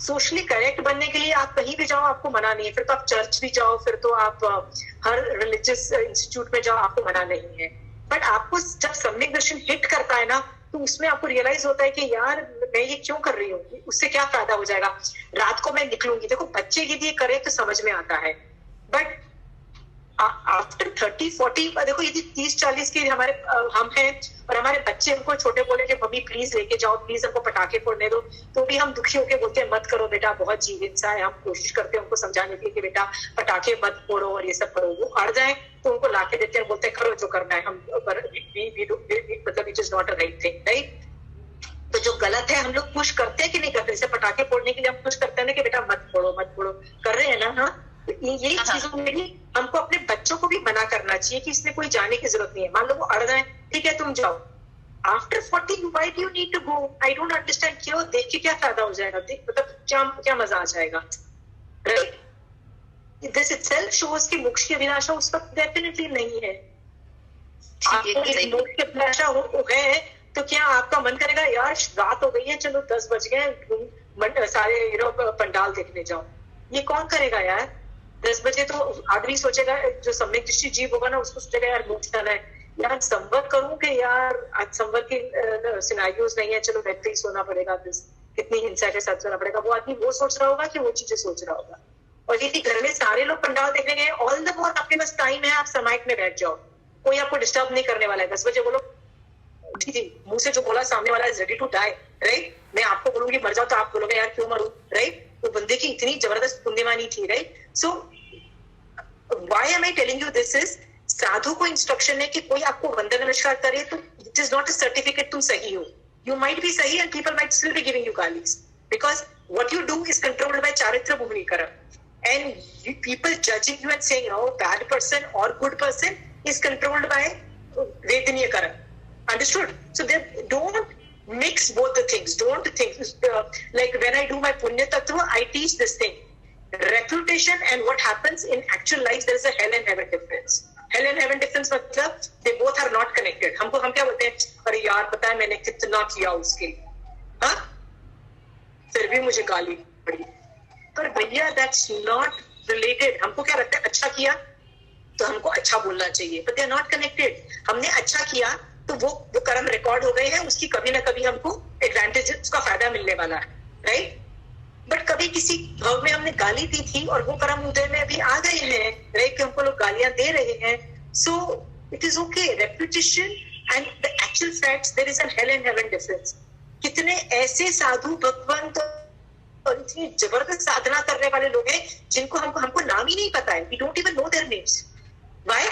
Socially correct बनने के लिए आप कहीं भी जाओ, आपको मना नहीं है। फिर तो आप चर्च भी जाओ, फिर तो आप हर रिलीजियस इंस्टीट्यूट में जाओ, आपको मना नहीं है। बट आपको जब सम्यक दर्शन हिट करता है ना, तो उसमें आपको रियलाइज होता है कि यार मैं ये क्यों कर रही हूँ, उससे क्या फायदा हो जाएगा। रात को मैं निकलूंगी, देखो बच्चे के लिए करे तो समझ में आता है, बट आफ्टर 30-40 देखो, यदि 30-40 के हमारे हम हैं और हमारे बच्चे हमको छोटे बोले कि मम्मी प्लीज लेके जाओ, प्लीज हमको पटाखे फोड़ने दो, तो भी हम दुखी होके बोलते हैं मत करो बेटा, बहुत जीव हिंसा है। हम कोशिश करते हैं उनको समझाने की कि बेटा पटाखे मत फोड़ो और ये सब करो। वो अड़ जाए तो उनको लाके देते हैं, बोलते हैं करो जो करना है, हम मतलब it is not a right thing, right. तो जो गलत है हम लोग पुश करते हैं कि नहीं करते, जैसे पटाखे फोड़ने के लिए हम पुश करते हैं ना कि बेटा मत फोड़ो मत फोड़ो, कर रहे हैं ना। हाँ, यही चीजों में भी हमको अपने बच्चों को भी मना करना चाहिए कि इसमें कोई जाने की जरूरत नहीं है। मान लो वो अड़ जाए, ठीक है तुम जाओ, after 40 why do you need to go? I don't understand. क्यों? देख के क्या फायदा हो जाएगा? मतलब क्या मजा आ जाएगा, राइट? दिस इटसेल्फ शोज कि मोक्ष की अभिलाषा उस वक्त डेफिनेटली नहीं है। आपको मोक्ष की अभिलाषा है तो क्या आपका मन करेगा यार रात हो गई है, चलो 10 बज गए, सारे पंडाल देखने जाओ? ये कौन करेगा यार? 10 बजे तो आदमी सोचेगा, जो सम्यक दृष्टि जीव होगा ना, उसको सोचेगा यार मोक्ष जाना है, यार संवर करूं कि यार आज संवर के सिनेरियोज नहीं है, चलो बैठते ही सोना पड़ेगा, कितनी हिंसा के साथ सोना पड़ेगा। वो आदमी वो सोच रहा होगा कि वो चीजें सोच रहा होगा। और यदि घर में सारे लोग पंडाल देखने गए, ऑल द मोर आपके पास टाइम है, आप समाइक में बैठ जाओ, कोई आपको डिस्टर्ब नहीं करने वाला है। 10 बजे बोलो जी मुंह से जो बोला सामने वाला is ready to die, right. मैं आपको बोलूंगी मर जाओ तो आप बोलोगे यार क्यों मरूं, राइट। वो बंदे की इतनी जबरदस्त पुण्यवानी थी, right. So why am I telling you this is, साधु को इंस्ट्रक्शन है कि कोई आपको वंदन नमस्कार करे तो it is not a certificate तुम सही हो। यू माइट बी सही and people might still be giving you गालीज, because what you do is controlled by चारित्र भूमिकरण, and people judging you and saying oh bad person or good person is controlled by vedanyakaran. Understood? So they don't mix both the things. Don't think like when I do my punya tattva, I teach this thing, reputation and what happens in actual life. There is a hell and heaven difference. Hell and heaven difference मतलब they both are not connected. हम क्या बोलते हैं, अरे यार पता है मैंने कितना किया उसके, हाँ फिर भी मुझे गाली पड़ी, पर भैया दैट्स नॉट रिलेटेड। हमको क्या लगता है अच्छा किया तो हमको अच्छा बोलना चाहिए, but they are not connected. हमने अच्छा किया तो वो कर्म रिकॉर्ड हो गए हैं, उसकी कभी ना कभी हमको एडवांटेज, उसका फायदा मिलने वाला है, राइट। बट कभी किसी भाव में हमने गाली दी थी और वो कर्म उदय में अभी आ गए हैं, राइट, कि हमको लोग गालियां दे रहे हैं। So it is okay. Reputation and the actual facts, there is an hell and heaven difference. कितने ऐसे साधु भगवंत और इतनी जबरदस्त साधना करने वाले लोग हैं जिनको हमको नाम ही नहीं पता है। We don't even know their names. Why?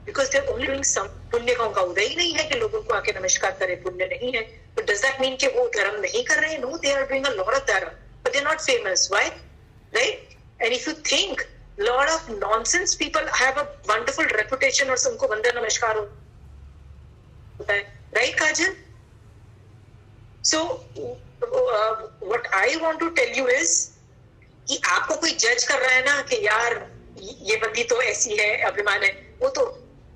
Because they are only doing some. पुण्य का उनका उदय ही नहीं है कि लोगों को आके नमस्कार करें, पुण्य नहीं है। तो डज दैट मीन कि वो धर्म नहीं कर रहे हैं? No, they are doing a lot of dharma, but they are not famous. Why? Right. And if you think lot of nonsense people have a wonderful reputation और उनको वंदन नमस्कार होता है, right Kajal? So what I want to tell you is कि आपको कोई जज कर रहा है ना कि यार ये बंदी तो ऐसी है, अभिमान है, वो तो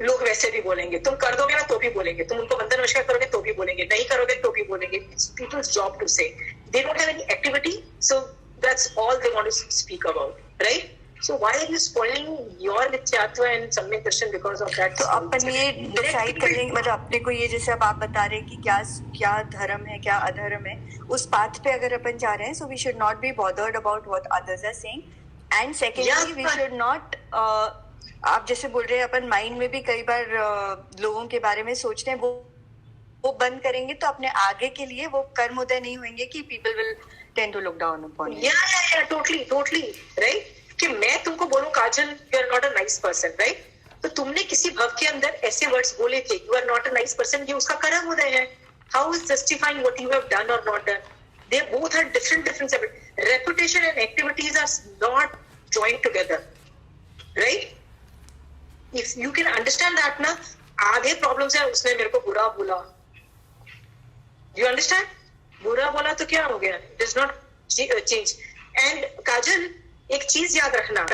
लोग वैसे भी बोलेंगे। तुम कर दोगे ना तो भी बोलेंगे, तुम उनको वंदन नमस्कार करोगे तो भी बोलेंगे, नहीं करोगे तो भी बोलेंगे। It's people's job to say. They don't have any activity, so that's all they want to speak about, right? So why are you spoiling your नित्यात्व and सम्यक दर्शन because of that? तो अपन ये डिसाइड कर लेंगे, मतलब अपने को ये, जैसे अब आप बता रहे हैं कि क्या धर्म है क्या अधर्म है, उस पाथ पे अगर अपन जा रहे हैं, so we should not be bothered about what others are saying. And secondly, we should not आप जैसे बोल रहे हैं, अपन माइंड में भी कई बार लोगों के बारे में सोचते हैं, वो बंद करेंगे तो अपने आगे के लिए वो कर्मोदय नहीं होंगे कि people will tend to look down upon you. Yeah, totally, right? कि मैं तुमको बोलूं Kajal you are not a nice person, right, तो तुमने किसी भव के अंदर ऐसे वर्ड्स बोले थे, you are not a nice person, ये उसका कर्म उदय है। How is justifying what you have done और not done? They both are different reputation and activities are not joined together, right. If you can understand that ना, आधे problems है उसने मेरे को बुरा बोला, यू अंडरस्टैंड, बुरा बोला तो क्या हो गया, it is not change. And Kajal एक चीज याद रखना,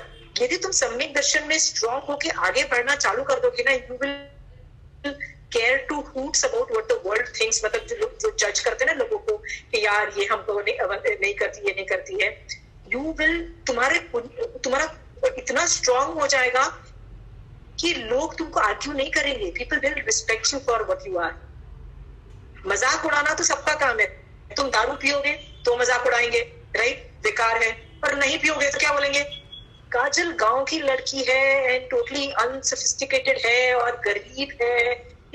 यदि तुम सम्यक दर्शन में स्ट्रॉन्ग होके आगे बढ़ना चालू कर दोगे ना, you will care to hoots about what the world thinks. मतलब जो जज करते हैं ना लोगों को कि यार ये हमको नहीं करती, ये नहीं करती है, यू विल तुम्हारा इतना स्ट्रॉन्ग हो जाएगा कि लोग तुमको आर्ग्यू नहीं करेंगे। People will respect you for what you are. मजाक उड़ाना तो सबका काम है। तुम दारू पियोगे तो मजाक उड़ाएंगे, राइट, बेकार है, पर नहीं पियोगे तो क्या बोलेंगे, काजल गांव की लड़की है एंड टोटली अनसोफिस्टिकेटेड है और गरीब है,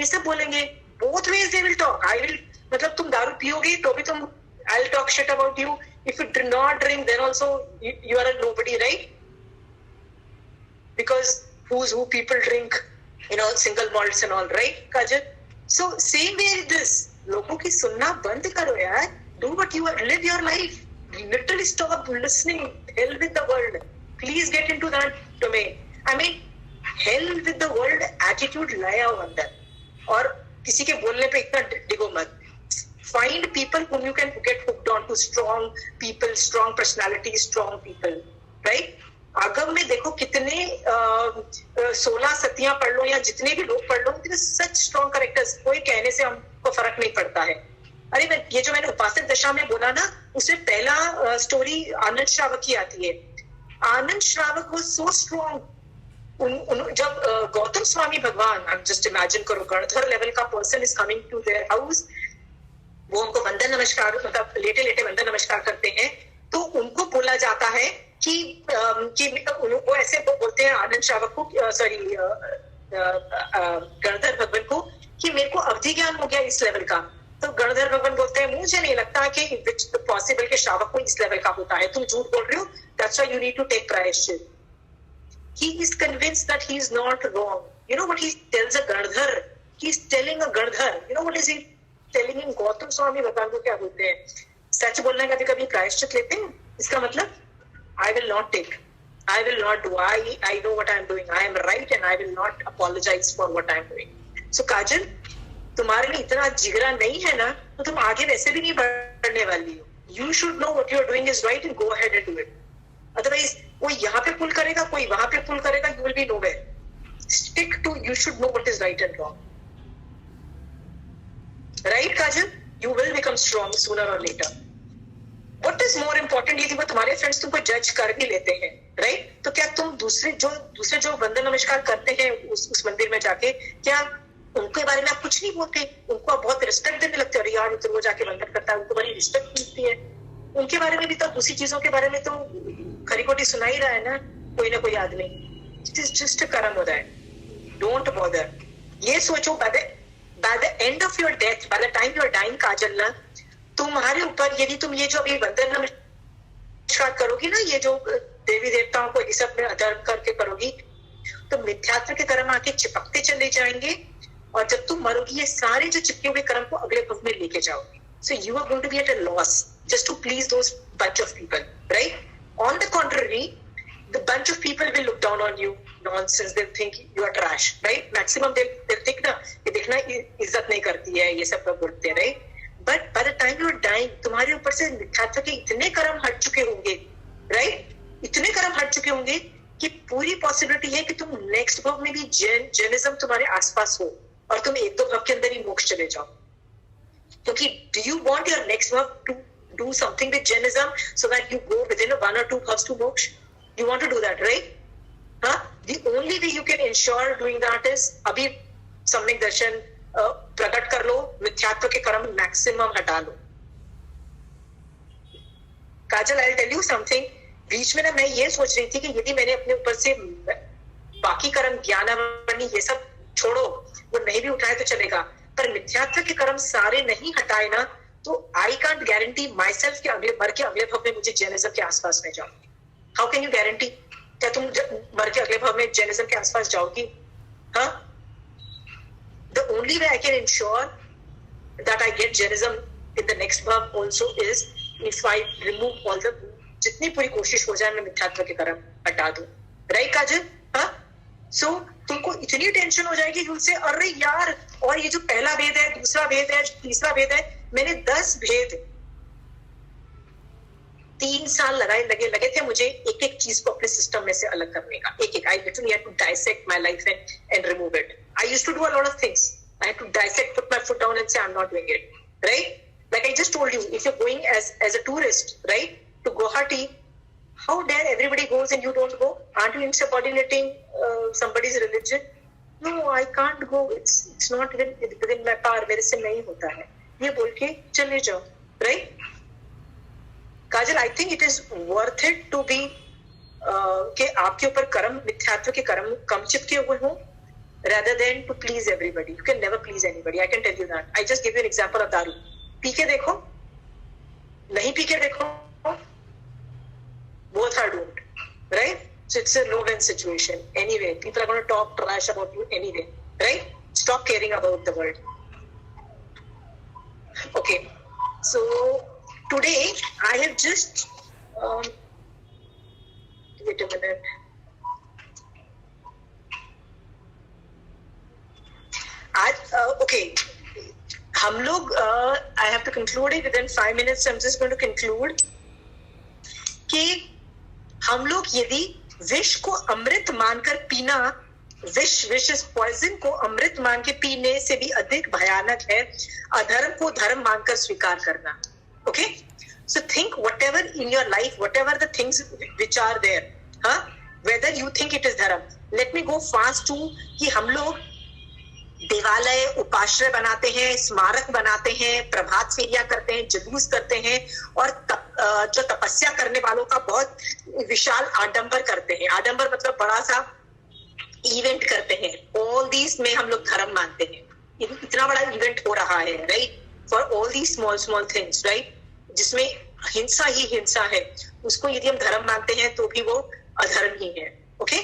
ये सब बोलेंगे. Both ways they will talk. I will, मतलब तुम दारू पियोगे तो भी तुम, I will talk shit about you. If you do not drink then also you are a nobody, right? Because who people drink, you know, single malts and all, right, Kajal? So same way this, लोगों की सुनना बंद करो यार. Do what you are, live your life. Literally stop listening. Hell with the world. Please get into that domain. I mean, hell with the world attitude लाया हो अंदर, और किसी के बोलने पे इतना डिगो मत. Find people whom you can get hooked on to. Strong people, strong personalities, strong people, right? आगम में देखो कितने 16 सतियां पढ़ लो या जितने भी लोग पढ़ लो, कितने सच स्ट्रॉन्ग कैरेक्टर्स, कोई कहने से हमको फर्क नहीं पड़ता है. अरे मैं ये जो मैंने उपासक दशा में बोला ना, उसमें पहला स्टोरी आनंद श्रावक की आती है. आनंद श्रावक वाज सो स्ट्रॉन्ग. जब गौतम स्वामी भगवान, जस्ट इमेजिन करो, गणधर लेवल का person is coming to their house, वो उनको वंदन नमस्कार, मतलब लेटे लेटे वंदन नमस्कार करते हैं, तो उनको बोला जाता है कि वो ऐसे बोलते हैं आनंद श्रावक को, सॉरी गणधर भगवान को, कि मेरे को अवधि ज्ञान हो गया इस लेवल का. तो गणधर भगवान बोलते हैं मुझे नहीं लगता कि पॉसिबल के श्रावक को इस लेवल का होता है, तुम झूठ बोल रहे हो, that's why you need to take prayashchit. He is convinced that he is not wrong. You know what he tells a Gardhar? He is telling a Gardhar. You know what is he telling him? Gautam Swami Bhagwan को क्या बोलते हैं? सच बोलना कभी कभी प्रायश्चित लेते हैं. इसका मतलब I will not take. I will not do. I know what I am doing. I am right and I will not apologize for what I am doing. So काजल, तुम्हारे लिए इतना जिगरा नहीं है ना, तो तुम आगे वैसे भी नहीं बढ़ने वाली हो. You should know what you are doing is right and go ahead and do it. Otherwise, कोई यहाँ पे पुल करेगा, कोई वहां पे पुल करेगा, you will be nowhere. Stick to, you should know what is right and wrong. Right, Kajal? You will become strong sooner or later. What is more important, यदि वो तुम्हारे फ्रेंड्स तुमको जज कर भी लेते हैं, राइट? तो क्या तुम दूसरे जो वंदन नमस्कार करते हैं उस मंदिर में जाके, क्या उनके बारे में आप कुछ नहीं बोलते? उनको आप बहुत रिस्पेक्ट देने लगते हो. यार तो वो जाके वंदन करता है, उनको बड़ी रिस्पेक्ट मिलती है. उनके बारे में भी तो, दूसरी चीजों के बारे में तो खरी खोटी सुना ही रहा है ना कोई ना कोई आदमी. इट इज जस्ट कर्म होता है. Don't bother. ये सोचो by the end of your death, by the time you are dying, Kajal, ना तुम्हारे ऊपर, यदि तुम ये जो अभी वंदन नमस्कार करोगी ना, ये जो देवी देवताओं को ये सब में अधर्म करके करोगी, तो मिथ्यात्व के कर्म आके चिपकते चले जाएंगे, और जब तुम मरोगी ये सारे जो चिपके हुए कर्म को अगले भव में लेके जाओगी. So you are going to be at a loss just to please those bunch of people, right? On the contrary, the bunch of people will look down on you. Nonsense. They'll think you are trash, right? Maximum they'll think ना, ये देखना इज्जत नहीं करती है, ये सब बोलते हैं, right? But by the time you are dying, तुम्हारे ऊपर से मिथ्यात्व के इतने कर्म हट चुके होंगे, right? इतने कर्म हट चुके होंगे कि पूरी पॉसिबिलिटी है कि तुम नेक्स्ट भव में भी जैनिज्म तुम्हारे आसपास हो, और तुम एक दो भव के अंदर ही मोक्ष चले जाओ. क्योंकि do you want your next bhav to do something with Jainism so that you go within 1 or 2 bhavs to moksha? You want to do that, right? Huh? The only way you can ensure doing that is अभी सम्यक दर्शन प्रकट कर लो, मिथ्यात्व के कर्म maximum हटा लो. काजल, I'll tell you something. बीच में ना मैं ये सोच रही थी कि यदि मैंने अपने ऊपर से बाकी कर्म, ज्ञानावरणी, ये सब छोड़ो, वो नहीं भी उठाए तो चलेगा, पर मिथ्यात्व के कर्म सारे नहीं हटाए ना, तो आई कांट गारंटी माई सेल्फ के अगले मर के अगले भव में मुझे जैनिज्म के आसपास में जाऊं. How can you guarantee? क्या तुम मर के अगले भव में जैनिज्म के आसपास जाओगी? हाँ, the only way I can ensure that I get Jainism in the next भव also is if I remove all the, जितनी पूरी कोशिश हो जाए मैं मिथ्यात्व के कर्म हटा दूं. राइट काजल? हाँ. सो तुमको इतनी टेंशन हो जाएगी उनसे, अरे यार, और ये जो पहला भेद है, दूसरा भेद है, तीसरा भेद है, मैंने 10 भेद 3 साल लगे थे मुझे एक एक चीज को अपने सिस्टम में से अलग करने का. एक I literally had to dissect my life and remove it. I used to do a lot of things. I had to dissect, put my foot down and say I am not doing it. Right? Like I just told you, if you are going as a tourist, right, to Guwahati, how dare everybody goes and you don't go? Aren't you insubordinating somebody's religion? No, I can't go. It's not within my power. मेरे से नहीं होता है. ये बोल के चले जाओ, right? Kajal, I think it is worth it to be कि आपके ऊपर कर्म, मिथ्यात्व के कर्म कम चिपके हुए हों, rather than to please everybody. You can never please anybody. I can tell you that. I just give you an example of दारू. पी के देखो, नहीं पी के देखो, both are doomed, right? So it's a no-win situation. Anyway, people are going to talk trash about you anyway, right? Stop caring about the world. Okay, so today I have just wait a minute. आज okay, हम लोग I have to conclude it within 5 minutes. I'm just going to conclude कि हम लोग यदि विष को अमृत मानकर पीना, विष इज पॉइजन को अमृत मान के पीने से भी अधिक भयानक है अधर्म को धर्म मानकर स्वीकार करना. Okay, so think whatever in your life, whatever the things which are there, whether you think it is dharma. Let me go fast to कि हम लोग देवालय, उपाश्रय बनाते हैं, स्मारक बनाते हैं, प्रभात फेरियां करते हैं, जुलूस करते हैं और जो तपस्या करने वालों का बहुत विशाल आडंबर करते हैं. आडंबर मतलब बड़ा सा इवेंट करते हैं. ऑल दीज में हम लोग धर्म मानते हैं. इतना बड़ा इवेंट हो रहा है, right, for all these small things, right, जिसमें हिंसा ही हिंसा है, उसको यदि हम धर्म मानते हैं तो भी वो अधर्म ही है. Okay,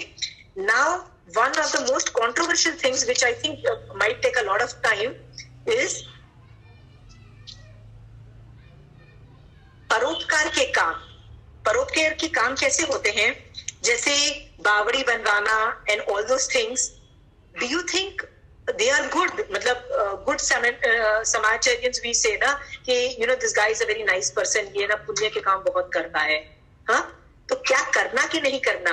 now one of the most controversial things which I think might take a lot of time is परोपकार के काम. परोपकार के काम कैसे होते हैं? जैसे बावड़ी बनवाना and all those things. Do you think they are good? मतलब good समाचार्यंस we say ना कि you know this guy is a very nice person, ये ना पुण्य के काम बहुत करता है. हाँ, तो क्या करना कि नहीं करना,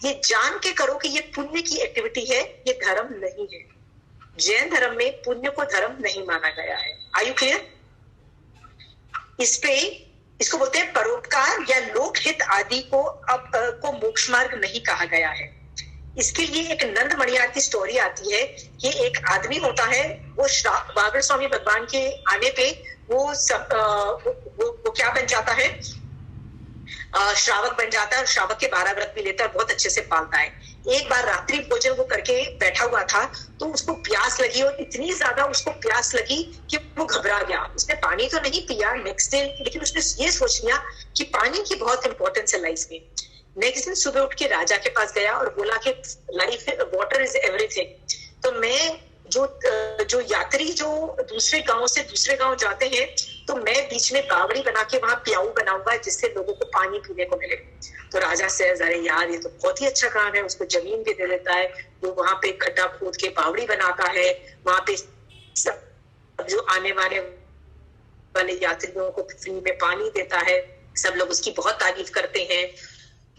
ये जान के करो कि ये पुण्य की एक्टिविटी है, ये धर्म नहीं है. जैन धर्म में पुण्य को धर्म नहीं माना गया है. Are you clear? इसको बोलते हैं परोपकार या लोकहित आदि को मोक्ष मार्ग नहीं कहा गया है. इसके लिए एक नंद मणियार की स्टोरी आती है कि एक आदमी होता है, वो बागर स्वामी भगवान के आने पे वो क्या बन जाता है, श्रावक बन जाता है और श्रावक के 12 व्रत भी लेता है, बहुत अच्छे से पालता है. एक बार रात्रि भोजन वो करके बैठा हुआ था तो उसको प्यास लगी और इतनी ज्यादा उसको प्यास लगी कि वो घबरा गया. उसने पानी तो नहीं पिया नेक्स्ट डे, लेकिन उसने ये सोच लिया कि पानी की बहुत इंपॉर्टेंस है लाइफ में. नेक्स्ट दिन सुबह उठ के राजा के पास गया और बोला कि लाइफ वाटर इज एवरीथिंग. तो मैं जो यात्री जो दूसरे गांव से दूसरे गांव जाते हैं तो मैं बीच में बावड़ी बना के वहां प्याऊ बनाऊंगा जिससे लोगों को पानी पीने को मिले. तो राजा से अरे यार ये तो बहुत ही अच्छा काम है. उसको जमीन भी दे देता है, वो वहां पे खड्डा खोद के बावड़ी बनाता है, वहां पे सब जो आने वाले यात्रियों को फ्री में पानी देता है. सब लोग उसकी बहुत तारीफ करते हैं.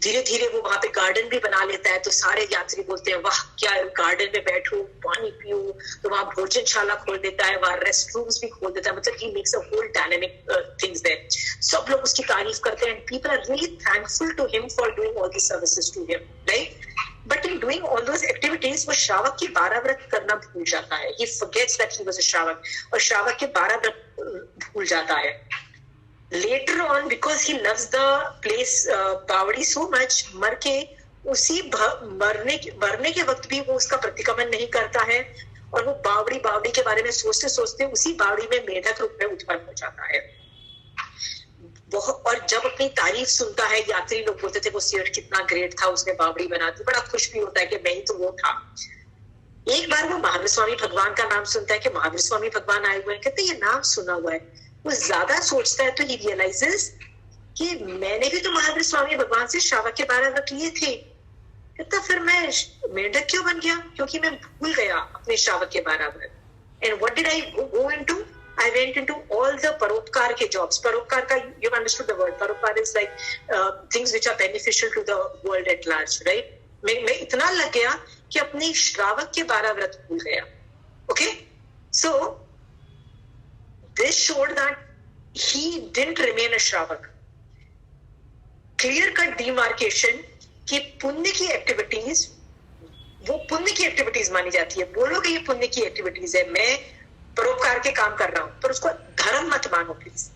धीरे धीरे वो वहां पे गार्डन भी बना लेता है. तो सारे यात्री बोलते हैं वाह क्या गार्डन में बैठो, पानी पियो. तो वहां भोजनशाला खोल देता है, वहां रेस्ट रूम्स भी खोल देता है. मतलब he makes a whole dynamic things there. सब लोग उसकी तारीफ करते हैं. People are really thankful to him for doing all the services to him, right. But in doing all those activities वो श्रावक के 12 व्रत करना भूल जाता है. He forgets that he was a shravak और श्रावक के 12 व्रत भूल जाता है. Later on, because he loves the place बावड़ी so much, मरने के वक्त भी वो उसका प्रतिक्रमण नहीं करता है और वो बावड़ी के बारे में सोचते सोचते उसी बावड़ी में मेढक रूप में उत्पन्न हो जाता है. और जब अपनी तारीफ सुनता है, यात्री लोग बोलते थे वो सेठ कितना ग्रेट था, उसने बावड़ी बना दी. बड़ा खुश भी होता है कि मैं ही तो वो था. एक बार वो महावीर स्वामी भगवान का नाम सुनता है कि महावीर स्वामी भगवान आए हुए हैं. कहते ये नाम सुना हुआ है. वो ज्यादा सोचता है तो ही रियलाइजेस कि मैंने भी तो महावीर स्वामी भगवान से श्रावक के 12 व्रत लिए थे. कहता फिर मैं मेढक क्यों बन गया? क्योंकि मैं भूल गया अपने श्रावक के 12 व्रत. And what did I go into? I went into all the परोपकार के जॉब्स. परोपकार का you understood the word. Paropkar is like things which are beneficial to the world at large, right. मैं इतना लग गया कि अपने श्रावक के 12 व्रत भूल गया. Okay, so this showed that he didn't remain a shravak. Clear cut demarcation कि पुण्य की एक्टिविटीज वो पुण्य की एक्टिविटीज मानी जाती है. बोलोगे ये पुण्य की एक्टिविटीज है, मैं परोपकार के काम कर रहा हूं, पर उसको धर्म मत मानो प्लीज.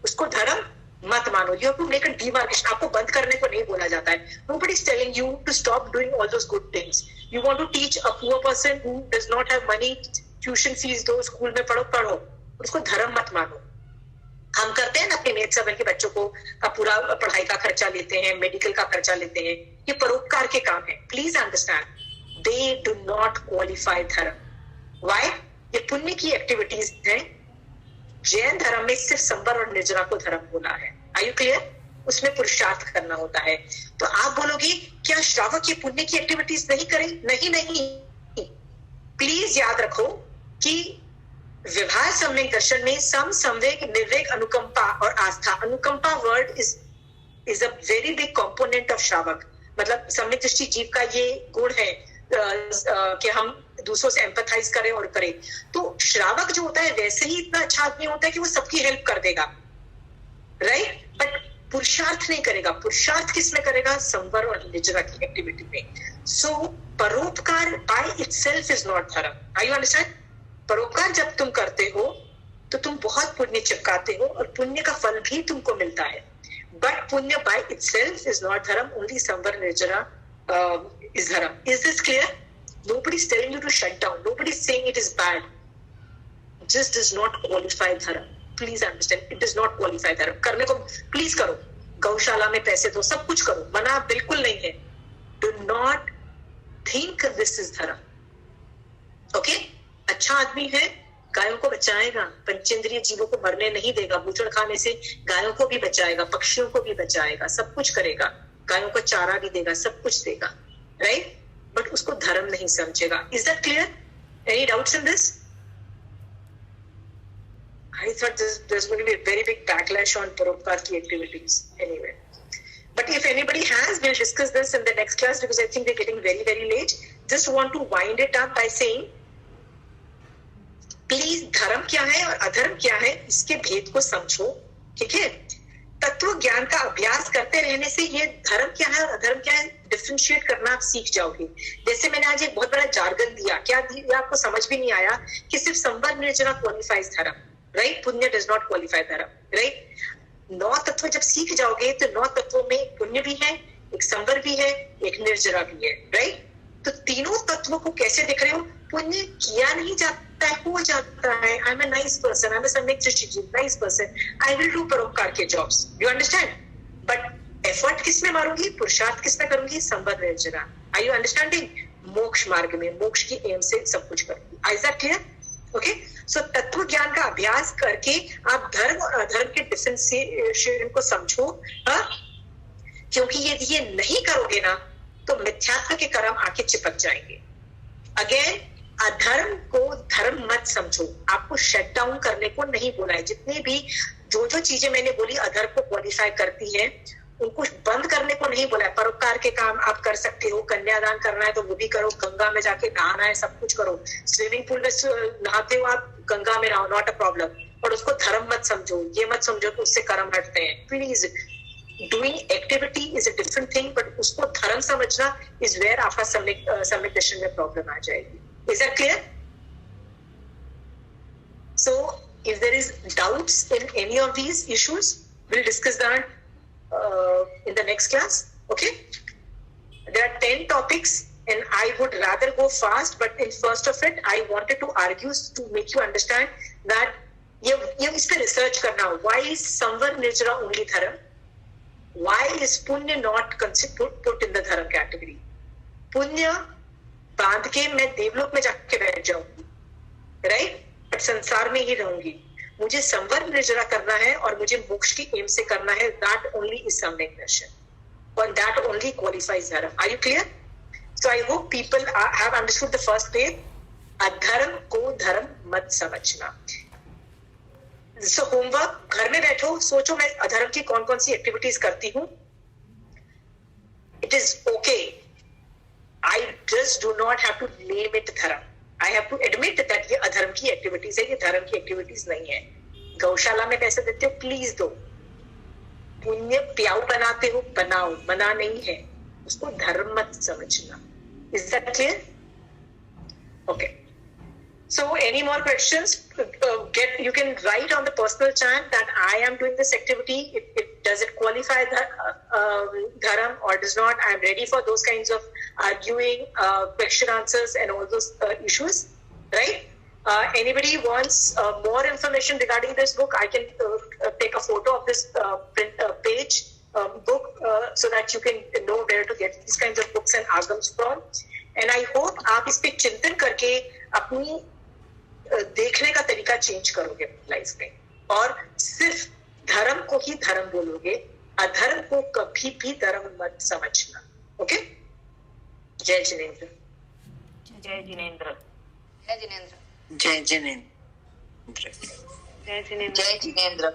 उसको धर्म मत मानो. You have to make a demarcation. आपको बंद करने को नहीं बोला जाता है. Nobody is telling you to stop doing all those good things. You want to teach a poor person who does not have money tuition fees दो, school में पढ़ो. उसको धर्म मत मानो. हम करते हैं ना अपने मेड सर्वेंट के बच्चों को का पूरा पढ़ाई का खर्चा लेते हैं, मेडिकल का खर्चा लेते हैं. ये परोपकार के काम है. Please understand, they do not qualify धर्म. व्हाई? ये पुण्य की एक्टिविटीज हैं. जैन धर्म में सिर्फ संवर और निर्जरा को धर्म बोला है. Are you clear? उसमें पुरुषार्थ करना होता है. तो आप बोलोगे क्या श्रावक ये पुण्य की एक्टिविटीज नहीं करें? नहीं. प्लीज याद रखो कि विवाह सम्यक दर्शन में सम, संवेग, निर्वेग, अनुकंपा और आस्था. अनुकंपा word is a very big component of श्रावक. मतलब सम्यक दृष्टि जीव का ये गुण है कि हम दूसरों से एम्पथाइज करें और करें. तो श्रावक जो होता है वैसे ही इतना अच्छा आदमी होता है कि वो सबकी हेल्प कर देगा, राइट? बट पुरुषार्थ नहीं करेगा. पुरुषार्थ किस में करेगा? संवर और निर्जरा की एक्टिविटी में. So paropkar by itself is not dharma. Are you understand? परोपकार जब तुम करते हो तो तुम बहुत पुण्य चिपकाते हो और पुण्य का फल भी तुमको मिलता है. बट पुण्य बाय इटसेल्फ इज नॉट धर्म. ओनली संवर निर्जरा is dharam. Is this clear? Nobody is telling you to shut down. Nobody is saying it is bad. Just does not qualify dharam. Please understand. It does not qualify dharam. करने को please करो. गौशाला में पैसे दो, सब कुछ करो. मना बिल्कुल नहीं है. Do not think this is dharam. Okay? अच्छा आदमी है, गायों को बचाएगा, पंचेंद्रिय जीवों को मरने नहीं देगा, बूचड़ खाने से गायों को भी बचाएगा, पक्षियों को भी बचाएगा, सब कुछ करेगा, गायों को चारा भी देगा, सब कुछ देगा, राइट? बट उसको धर्म नहीं समझेगा. Is that clear? Any doubts in this? I thought there's going to be a very big backlash on paropkar ki activities anyway. But if anybody has, we'll discuss this in the next class because I think we're getting very, very late. Just want to wind it up by saying, please धर्म क्या है और अधर्म क्या है इसके भेद को समझो. ठीक है? तत्व ज्ञान का अभ्यास करते रहने से ये धर्म क्या है और अधर्म क्या है डिफरेंशिएट करना आप सीख जाओगे. जैसे मैंने आज एक बहुत बड़ा जार्गन दिया, क्या दिया आपको समझ भी नहीं आया कि सिर्फ संवर निर्जरा क्वालिफाइज धर्म, राइट? पुण्य डज नॉट क्वालिफाई धर्म, राइट? 9 तत्व जब सीख जाओगे तो 9 तत्वों में पुण्य भी है, एक संवर भी है, एक निर्जरा भी है, राइट? तो तीनों तत्वों को कैसे देख रहे हो? पुण्य किया नहीं जाता है, हो जाता है. I am a nice person, I am a samyak drishti, nice person, I will do परोपकार के jobs. You understand? But effort किस में मारूंगी? पुरुषार्थ किस में करूंगी? संवर निर्जरा. Are you understanding? मोक्ष मार्ग में, मोक्ष की एम से सब कुछ करूंगी. Is that clear? ओके. सो तत्व ज्ञान का अभ्यास करके आप धर्म और अधर्म के डिफरेंशिएशन को समझो. क्योंकि यदि ये नहीं करोगे ना तो मिथ्यात्व के कर्म आके चिपक जाएंगे. अगेन, अधर्म को धर्म मत समझो. आपको शट डाउन करने को नहीं बोला है. जितने भी जो चीजें मैंने बोली अधर्म को क्वालिफाई करती है उनको बंद करने को नहीं बोला है. परोपकार के काम आप कर सकते हो, कन्यादान करना है तो वो भी करो, गंगा में जाके नहाना है, सब कुछ करो, स्विमिंग पूल में नहाते हो आप, गंगा में नहाओ, नॉट अ प्रॉब्लम. और उसको धर्म मत समझो. ये मत समझो कि उससे कर्म हटते हैं. Please, doing activity is a different thing, but उसको धर्म समझना इज वेयर आपका सम्यक दर्शन में प्रॉब्लम आ जाएगी. Is that clear? So, if there is doubts in any of these issues, we'll discuss that in the next class. Okay? There are 10 topics, and I would rather go fast. But in first of it, I wanted to argue to make you understand that ये इस पे research करना. Why is संवर निर्जरा only धर्म? Why is पुण्य not put in the धर्म category? पुण्य बांध के मैं देवलोक में जाके बैठ जाऊंगी, राइट? बट संसार में ही रहूंगी. मुझे संवर निर्जरा करना है और मुझे मोक्ष की एम से करना है. That only is samyak darshan और that only qualifies dharma. Are you clear? So I hope people have understood the first page. अधर्म को धर्म मत समझना. सो होमवर्क, घर में बैठो, सोचो मैं अधर्म की कौन कौन सी एक्टिविटीज करती हूँ. It is okay. I just do not have to name it धर्म. I have to admit that ये अधर्म की एक्टिविटीज है, ये धर्म की एक्टिविटीज नहीं है. गौशाला में पैसे देते हो, प्लीज दो. पुण्य प्याऊ बनाते हो, बनाओ, मना नहीं है. उसको धर्म मत समझना. Is that clear? Okay. So any more questions? You can write on the personal chat that I am doing this activity. If does it qualify dharam or does not? I'm ready for those kinds of arguing, question answers and all those issues, right? Anybody wants more information regarding this book, I can take a photo of this page book so that you can know where to get these kinds of books and agams from. And I hope आप इस पे चिंतन करके अपनी देखने का तरीका change करोगे लाइफ में, और सिर्फ धर्म को ही धर्म बोलोगे, अधर्म को कभी भी धर्म मत समझना. ओके? जय जिनेंद्र. जय जिनेंद्र. जय जिनेंद्र. जय जिनेंद्र. जय जिनेंद्र.